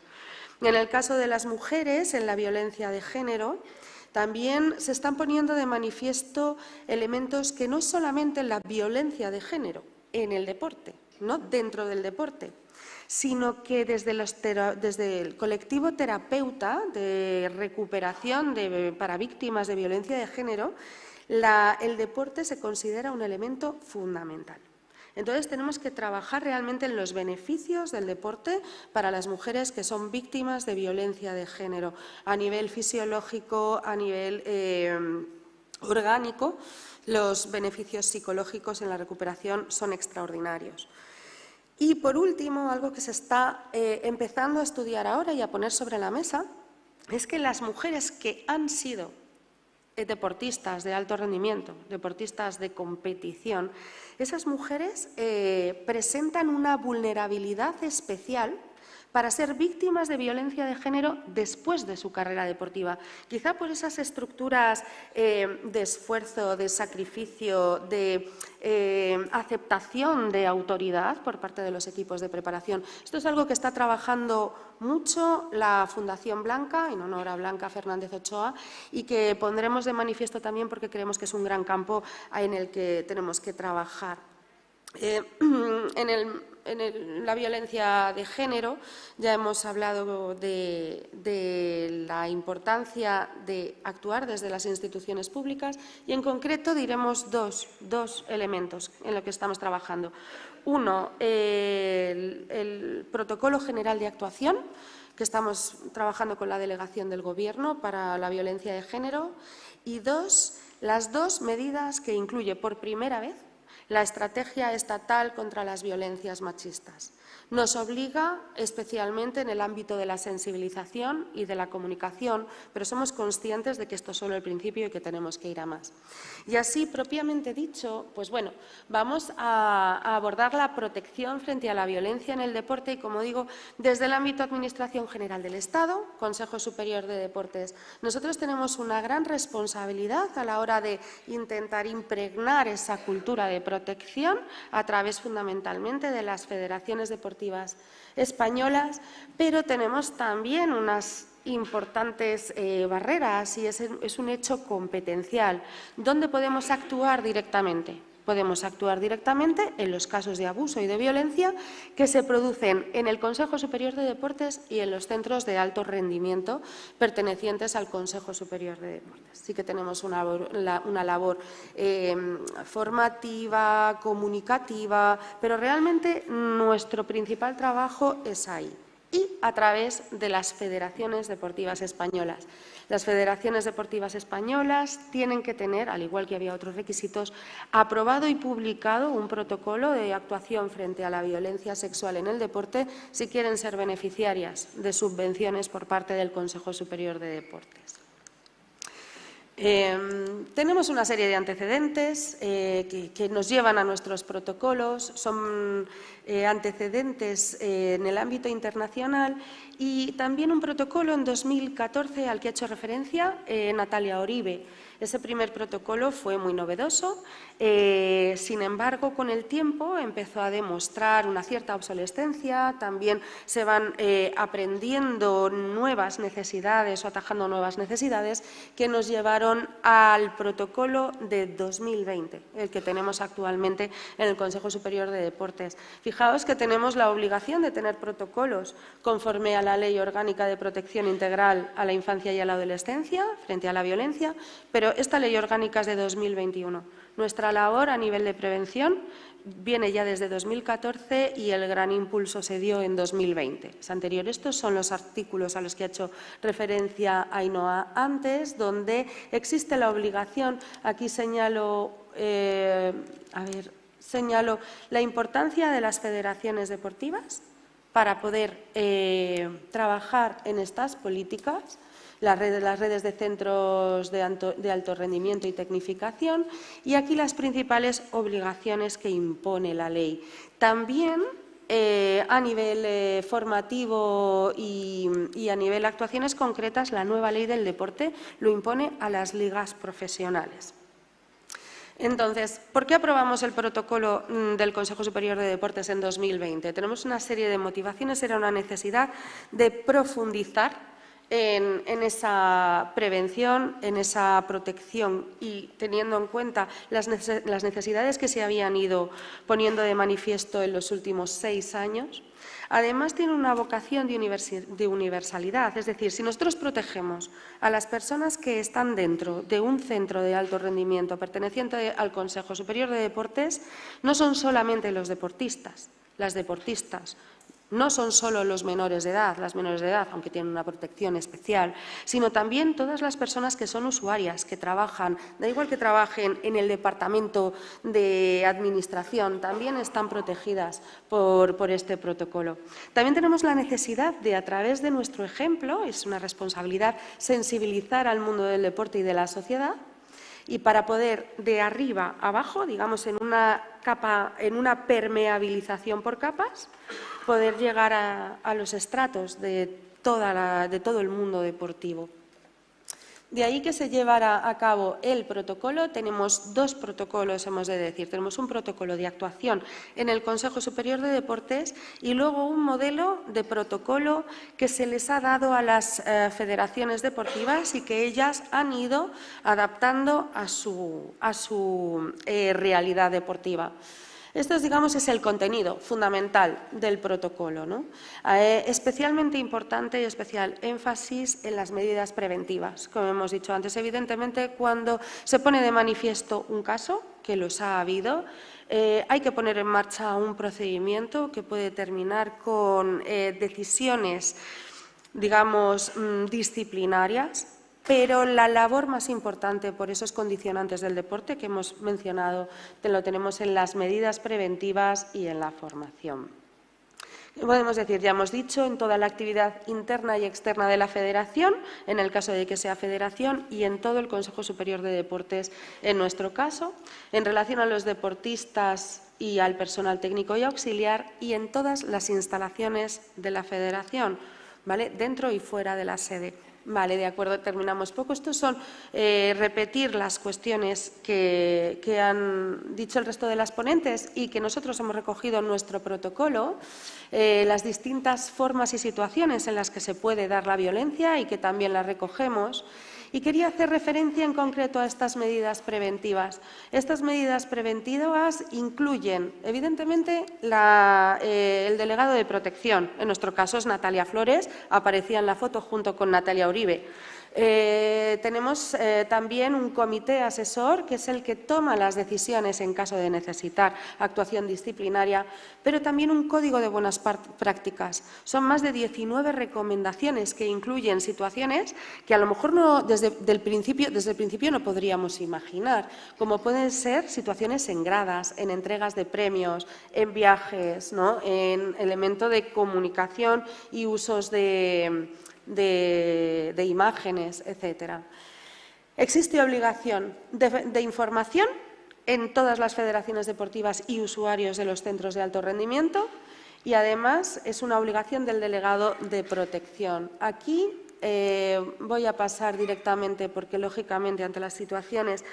S6: En el caso de las mujeres, en la violencia de género, también se están poniendo de manifiesto elementos que no es solamente la violencia de género en el deporte, ¿no?, dentro del deporte, sino que desde el colectivo terapeuta de recuperación para víctimas de violencia de género, el deporte se considera un elemento fundamental. Entonces, tenemos que trabajar realmente en los beneficios del deporte para las mujeres que son víctimas de violencia de género, a nivel fisiológico, a nivel orgánico. Los beneficios psicológicos en la recuperación son extraordinarios. Y, por último, algo que se está empezando a estudiar ahora y a poner sobre la mesa es que las mujeres que han sido deportistas de alto rendimiento, deportistas de competición, esas mujeres presentan una vulnerabilidad especial para ser víctimas de violencia de género después de su carrera deportiva. Quizá por esas estructuras de esfuerzo, de sacrificio, de aceptación de autoridad por parte de los equipos de preparación. Esto es algo que está trabajando mucho la Fundación Blanca, en honor a Blanca Fernández Ochoa, y que pondremos de manifiesto también porque creemos que es un gran campo en el que tenemos que trabajar. En la violencia de género ya hemos hablado de la importancia de actuar desde las instituciones públicas y, en concreto, diremos dos elementos en los que estamos trabajando. Uno, el Protocolo General de Actuación, que estamos trabajando con la Delegación del Gobierno para la violencia de género. Y dos, las dos medidas que incluye por primera vez la Estrategia Estatal contra las Violencias Machistas. Nos obliga especialmente en el ámbito de la sensibilización y de la comunicación, pero somos conscientes de que esto es solo el principio y que tenemos que ir a más. Y así, propiamente dicho, pues bueno, vamos a abordar la protección frente a la violencia en el deporte y, como digo, desde el ámbito Administración General del Estado, Consejo Superior de Deportes. Nosotros tenemos una gran responsabilidad a la hora de intentar impregnar esa cultura de protección a través fundamentalmente de las federaciones deportivas españolas, pero tenemos también unas importantes barreras y es un hecho competencial. ¿Dónde podemos actuar directamente? Podemos actuar directamente en los casos de abuso y de violencia que se producen en el Consejo Superior de Deportes y en los centros de alto rendimiento pertenecientes al Consejo Superior de Deportes. Sí que tenemos una labor formativa, comunicativa, pero realmente nuestro principal trabajo es ahí. Y a través de las federaciones deportivas españolas. Las federaciones deportivas españolas tienen que tener, al igual que había otros requisitos, aprobado y publicado un protocolo de actuación frente a la violencia sexual en el deporte si quieren ser beneficiarias de subvenciones por parte del Consejo Superior de Deportes. Tenemos una serie de antecedentes que nos llevan a nuestros protocolos, son antecedentes en el ámbito internacional y también un protocolo en 2014 al que ha hecho referencia Natalia Oribe. Ese primer protocolo fue muy novedoso, sin embargo, con el tiempo empezó a demostrar una cierta obsolescencia, también se van aprendiendo nuevas necesidades o atajando nuevas necesidades que nos llevaron al protocolo de 2020, el que tenemos actualmente en el Consejo Superior de Deportes. Fijaos que tenemos la obligación de tener protocolos conforme a la Ley Orgánica de Protección Integral a la Infancia y a la Adolescencia frente a la violencia, pero esta Ley Orgánica es de 2021. Nuestra labor a nivel de prevención viene ya desde 2014 y el gran impulso se dio en 2020. Es anterior. Estos son los artículos a los que ha hecho referencia Ainhoa antes, donde existe la obligación, aquí señalo la importancia de las federaciones deportivas para poder trabajar en estas políticas, las redes de centros de alto rendimiento y tecnificación, y aquí las principales obligaciones que impone la ley. También a nivel formativo y a nivel de actuaciones concretas, la nueva ley del deporte lo impone a las ligas profesionales. Entonces, ¿por qué aprobamos el protocolo del Consejo Superior de Deportes en 2020? Tenemos una serie de motivaciones, era una necesidad de profundizar en esa prevención, en esa protección y teniendo en cuenta las necesidades que se habían ido poniendo de manifiesto en los últimos 6 años. Además, tiene una vocación de universalidad, es decir, si nosotros protegemos a las personas que están dentro de un centro de alto rendimiento perteneciente al Consejo Superior de Deportes, no son solamente los deportistas, las deportistas, no son solo los menores de edad, las menores de edad, aunque tienen una protección especial, sino también todas las personas que son usuarias, que trabajan, da igual que trabajen en el departamento de administración, también están protegidas por este protocolo. También tenemos la necesidad de, a través de nuestro ejemplo, es una responsabilidad, sensibilizar al mundo del deporte y de la sociedad, y para poder de arriba a abajo, digamos en una capa, en una permeabilización por capas, poder llegar a los estratos de todo el mundo deportivo. De ahí que se llevara a cabo el protocolo. Tenemos 2 protocolos, hemos de decir. Tenemos un protocolo de actuación en el Consejo Superior de Deportes y luego un modelo de protocolo que se les ha dado a las federaciones deportivas y que ellas han ido adaptando a su realidad deportiva. Esto, digamos, es el contenido fundamental del protocolo, ¿no? Especialmente importante y especial énfasis en las medidas preventivas. Como hemos dicho antes, evidentemente, cuando se pone de manifiesto un caso, que los ha habido, hay que poner en marcha un procedimiento que puede terminar con decisiones, digamos, disciplinarias. Pero la labor más importante por esos condicionantes del deporte que hemos mencionado lo tenemos en las medidas preventivas y en la formación. Podemos decir, ya hemos dicho, en toda la actividad interna y externa de la federación, en el caso de que sea federación, y en todo el Consejo Superior de Deportes, en nuestro caso, en relación a los deportistas y al personal técnico y auxiliar, y en todas las instalaciones de la federación, ¿vale?, dentro y fuera de la sede. Vale, de acuerdo, terminamos poco. Estos son repetir las cuestiones que han dicho el resto de las ponentes y que nosotros hemos recogido en nuestro protocolo, las distintas formas y situaciones en las que se puede dar la violencia y que también las recogemos. Y quería hacer referencia en concreto a estas medidas preventivas. Estas medidas preventivas incluyen, evidentemente, el delegado de protección. En nuestro caso es Natalia Flores, aparecía en la foto junto con Natalia Oribe. Tenemos también un comité asesor, que es el que toma las decisiones en caso de necesitar actuación disciplinaria, pero también un código de buenas prácticas. Son más de 19 recomendaciones que incluyen situaciones que a lo mejor desde el principio no podríamos imaginar, como pueden ser situaciones en gradas, en entregas de premios, en viajes, ¿no?, en elemento de comunicación y usos de imágenes, etcétera. Existe obligación de información en todas las federaciones deportivas y usuarios de los centros de alto rendimiento y además es una obligación del delegado de protección. Aquí voy a pasar directamente porque lógicamente ante las situaciones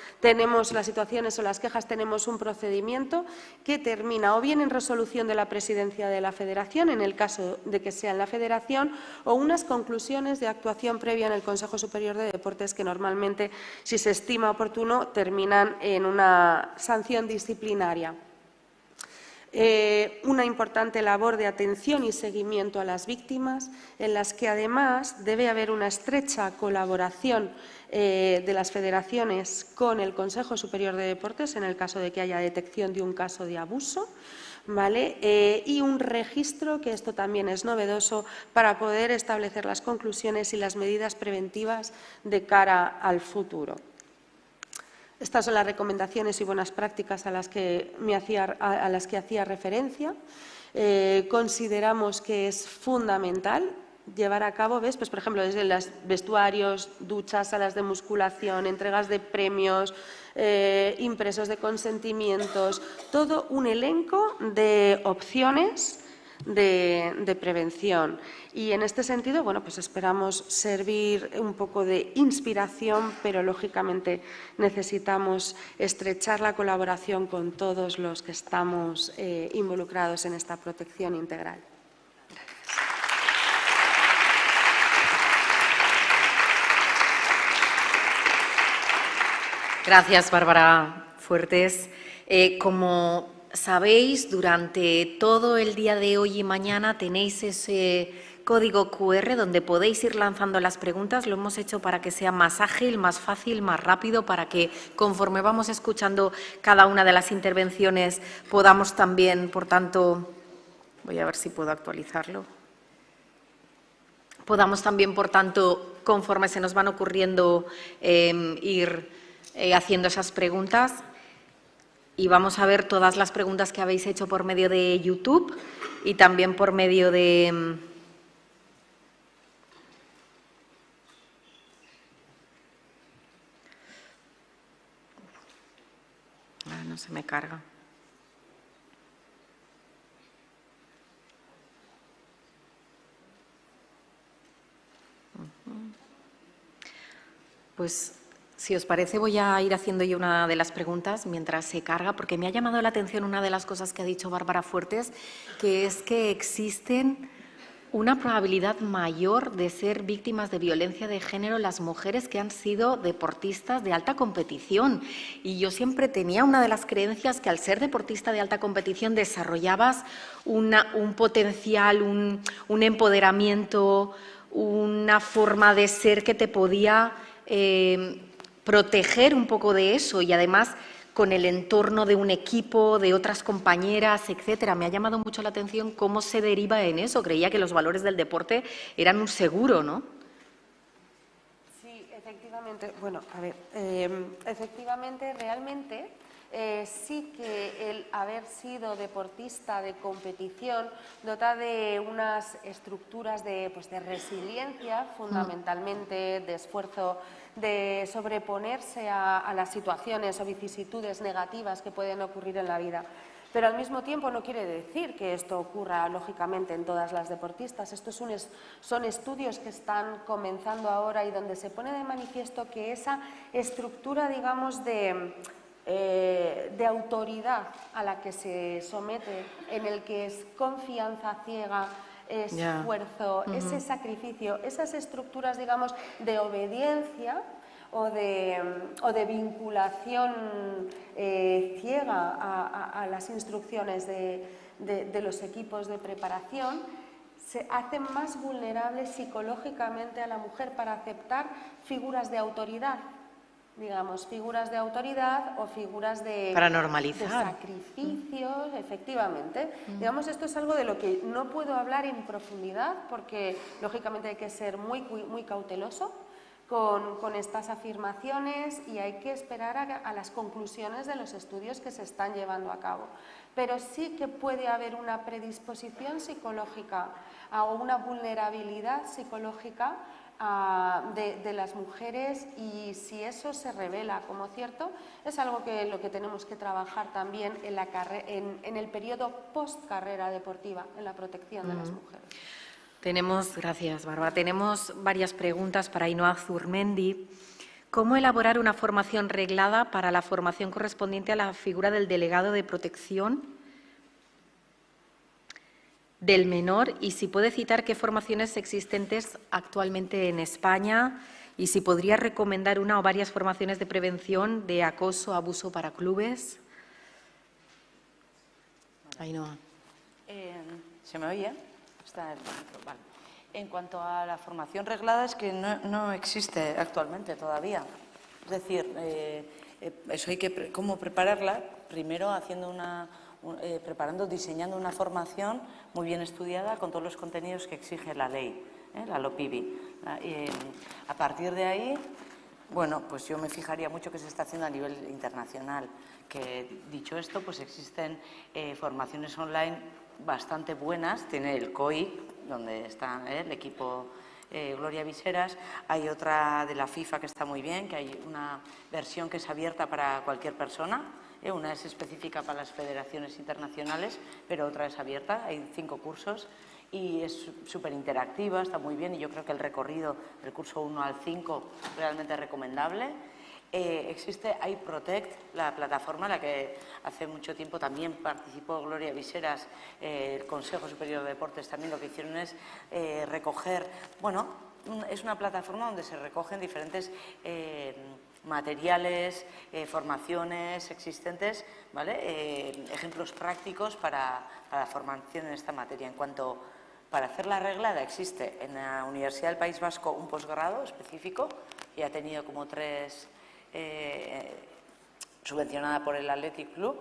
S6: o las quejas tenemos un procedimiento que termina o bien en resolución de la presidencia de la federación en el caso de que sea en la federación o unas conclusiones de actuación previa en el Consejo Superior de Deportes que normalmente, si se estima oportuno, terminan en una sanción disciplinaria. Una importante labor de atención y seguimiento a las víctimas, en las que además debe haber una estrecha colaboración de las federaciones con el Consejo Superior de Deportes en el caso de que haya detección de un caso de abuso, ¿vale? Y un registro, que esto también es novedoso, para poder establecer las conclusiones y las medidas preventivas de cara al futuro. Estas son las recomendaciones y buenas prácticas a las que hacía referencia. Consideramos que es fundamental llevar a cabo, ¿ves? Pues, por ejemplo, desde los vestuarios, duchas, salas de musculación, entregas de premios, impresos de consentimientos, todo un elenco de opciones de prevención. Y en este sentido, bueno, pues esperamos servir un poco de inspiración, pero lógicamente necesitamos estrechar la colaboración con todos los que estamos involucrados en esta protección integral.
S1: Gracias, Bárbara Fuertes. Como sabéis, durante todo el día de hoy y mañana tenéis ese código QR donde podéis ir lanzando las preguntas. Lo hemos hecho para que sea más ágil, más fácil, más rápido, para que conforme vamos escuchando cada una de las intervenciones podamos también, por tanto, voy a ver si puedo actualizarlo. Podamos también, por tanto, conforme se nos van ocurriendo, ir haciendo esas preguntas. Y vamos a ver todas las preguntas que habéis hecho por medio de YouTube y también por medio de… no se me carga. Pues, si os parece, voy a ir haciendo yo una de las preguntas mientras se carga, porque me ha llamado la atención una de las cosas que ha dicho Bárbara Fuertes, que es que existen una probabilidad mayor de ser víctimas de violencia de género las mujeres que han sido deportistas de alta competición. Y yo siempre tenía una de las creencias que al ser deportista de alta competición desarrollabas un potencial, un empoderamiento, una forma de ser que te podía proteger un poco de eso y además con el entorno de un equipo, de otras compañeras, etcétera. Me ha llamado mucho la atención cómo se deriva en eso. Creía que los valores del deporte eran un seguro, ¿no?
S6: Sí, efectivamente. Bueno, a ver, efectivamente, realmente sí que el haber sido deportista de competición dota de unas estructuras de resiliencia, fundamentalmente, de esfuerzo, de sobreponerse a las situaciones o vicisitudes negativas que pueden ocurrir en la vida. Pero al mismo tiempo no quiere decir que esto ocurra, lógicamente, en todas las deportistas. Estos son estudios que están comenzando ahora y donde se pone de manifiesto que esa estructura, digamos, de autoridad a la que se somete, en el que es confianza ciega, esfuerzo, ese sacrificio, esas estructuras, digamos, de obediencia o de vinculación ciega a las instrucciones de los equipos de preparación, se hacen más vulnerables psicológicamente a la mujer para aceptar figuras de autoridad, digamos, figuras de autoridad o figuras de,
S1: para normalizar,
S6: de sacrificios, efectivamente. Digamos, esto es algo de lo que no puedo hablar en profundidad porque, lógicamente, hay que ser muy cauteloso con estas afirmaciones y hay que esperar a las conclusiones de los estudios que se están llevando a cabo. Pero sí que puede haber una predisposición psicológica o una vulnerabilidad psicológica de las mujeres, y si eso se revela como cierto, es algo que lo que tenemos que trabajar también en el periodo post-carrera deportiva, en la protección de las mujeres.
S1: Gracias, Bárbara. Tenemos varias preguntas para Ainhoa Zurmendi. ¿Cómo elaborar una formación reglada para la formación correspondiente a la figura del delegado de protección del menor? Y si puede citar qué formaciones existentes actualmente en España y si podría recomendar una o varias formaciones de prevención de acoso, abuso para clubes. Ainhoa.
S5: ¿Se me oye? Está el micro, vale. En cuanto a la formación reglada, es que no existe actualmente todavía. Es decir, eso hay que cómo prepararla, primero haciendo diseñando una formación muy bien estudiada con todos los contenidos que exige la ley, la LOPIBI. A partir de ahí, bueno, pues yo me fijaría mucho qué se está haciendo a nivel internacional. Que dicho esto, pues existen formaciones online bastante buenas, tiene el COI, donde está el equipo Gloria Viseras, hay otra de la FIFA que está muy bien, que hay una versión que es abierta para cualquier persona, una es específica para las federaciones internacionales, pero otra es abierta, hay 5 cursos y es súper interactiva, está muy bien y yo creo que el recorrido del curso 1 al 5 realmente es recomendable. Existe iProtect, la plataforma en la que hace mucho tiempo también participó Gloria Viseras, el Consejo Superior de Deportes también lo que hicieron es recoger, bueno, es una plataforma donde se recogen diferentes materiales, formaciones existentes, ¿vale? Ejemplos prácticos para la formación en esta materia. En cuanto para hacer la reglada, existe en la Universidad del País Vasco un posgrado específico y ha tenido como 3 subvencionada por el Athletic Club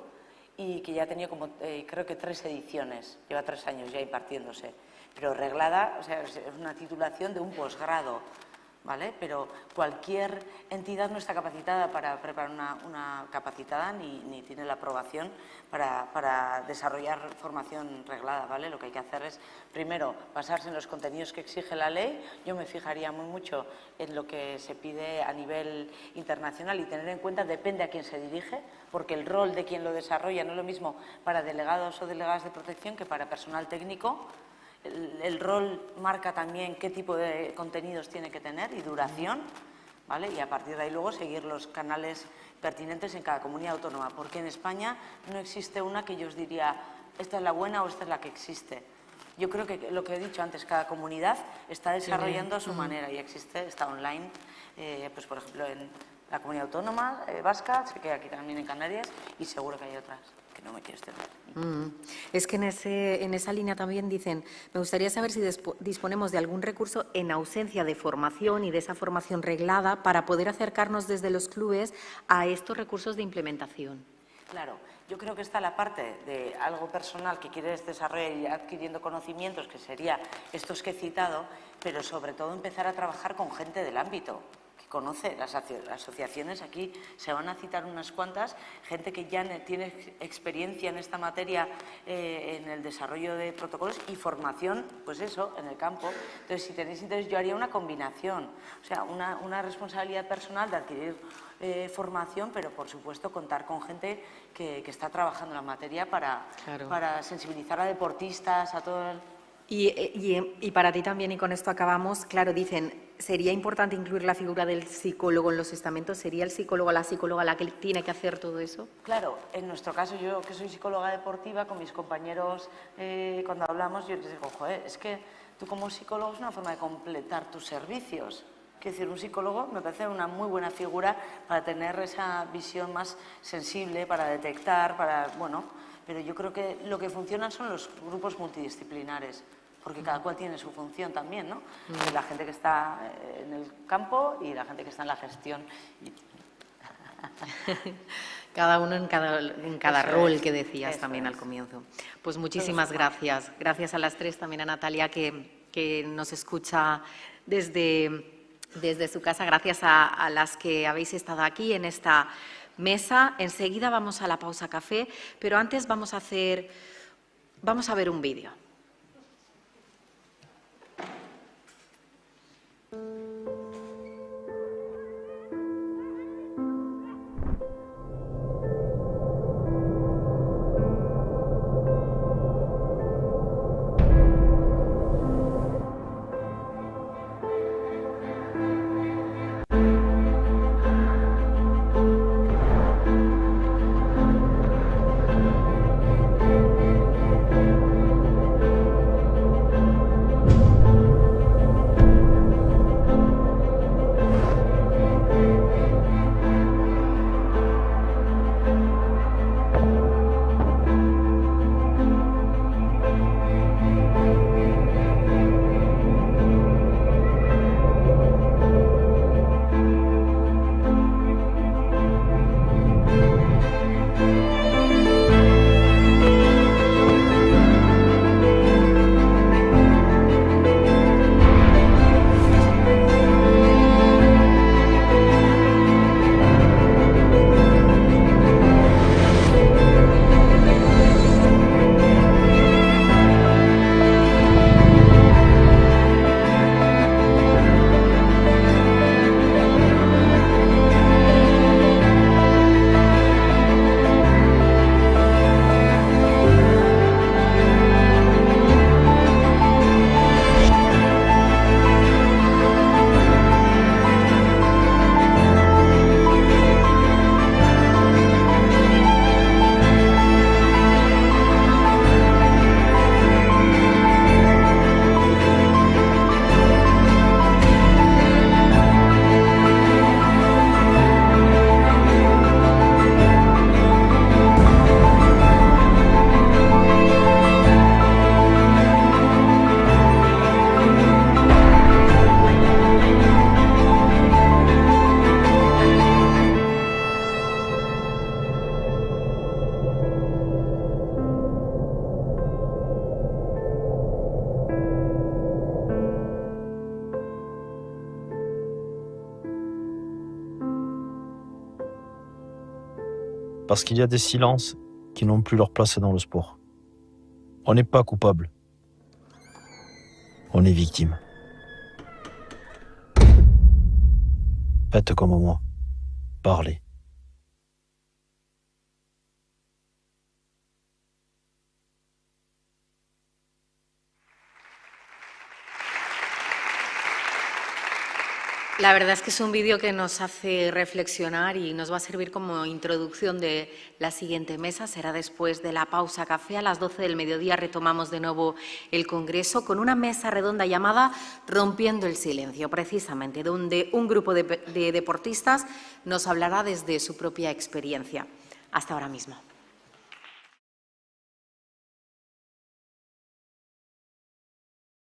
S5: y que ya ha tenido como creo que 3 ediciones, lleva 3 años ya impartiéndose, pero reglada, o sea, es una titulación de un posgrado, ¿vale? Pero cualquier entidad no está capacitada para preparar una capacitada ni tiene la aprobación para desarrollar formación reglada, ¿vale? Lo que hay que hacer es, primero, basarse en los contenidos que exige la ley. Yo me fijaría mucho en lo que se pide a nivel internacional y tener en cuenta, depende a quién se dirige, porque el rol de quien lo desarrolla no es lo mismo para delegados o delegadas de protección que para personal técnico. El rol marca también qué tipo de contenidos tiene que tener y duración, ¿vale? Y a partir de ahí luego seguir los canales pertinentes en cada comunidad autónoma, porque en España no existe una que yo os diría, esta es la buena o esta es la que existe. Yo creo que lo que he dicho antes, cada comunidad está desarrollando a su manera y está online, pues por ejemplo en la comunidad autónoma vasca, sé que aquí también en Canarias y seguro que hay otras. Que no me quiero extender.
S1: Es que en esa línea también dicen, me gustaría saber si disponemos de algún recurso en ausencia de formación y de esa formación reglada para poder acercarnos desde los clubes a estos recursos de implementación.
S5: Claro, yo creo que está la parte de algo personal que quieres desarrollar y adquiriendo conocimientos, que sería estos que he citado, pero sobre todo empezar a trabajar con gente del ámbito. Conoce las asociaciones, aquí se van a citar unas cuantas, gente que ya tiene experiencia en esta materia, en el desarrollo de protocolos y formación, pues eso, en el campo. Entonces, si tenéis interés, yo haría una combinación, o sea, una responsabilidad personal de adquirir formación, pero por supuesto contar con gente que está trabajando en la materia para sensibilizar a deportistas, a todo el...
S1: Y para ti también, y con esto acabamos, claro, dicen, ¿sería importante incluir la figura del psicólogo en los estamentos? ¿Sería el psicólogo o la psicóloga la que tiene que hacer todo eso?
S5: Claro, en nuestro caso, yo que soy psicóloga deportiva, con mis compañeros, cuando hablamos, yo les digo, joder, es que tú como psicólogo es una forma de completar tus servicios. Quiero decir, un psicólogo me parece una muy buena figura para tener esa visión más sensible, para detectar, bueno, pero yo creo que lo que funcionan son los grupos multidisciplinares. porque cada cual tiene su función también, ¿no? La gente que está en el campo y la gente que está en la gestión.
S1: Cada uno en cada rol que decías también al comienzo. Pues muchísimas gracias. Gracias a las tres, también a Natalia que nos escucha desde su casa. Gracias a las que habéis estado aquí en esta mesa. Enseguida vamos a la pausa café, pero antes vamos a ver un vídeo.
S7: Parce qu'il y a des silences qui n'ont plus leur place dans le sport. On n'est pas coupable. On est victime. Faites comme moi. Parlez.
S1: La verdad es que es un vídeo que nos hace reflexionar y nos va a servir como introducción de la siguiente mesa. Será después de la pausa café. A las 12 del mediodía retomamos de nuevo el Congreso con una mesa redonda llamada Rompiendo el Silencio, precisamente, donde un grupo de deportistas nos hablará desde su propia experiencia. Hasta ahora mismo.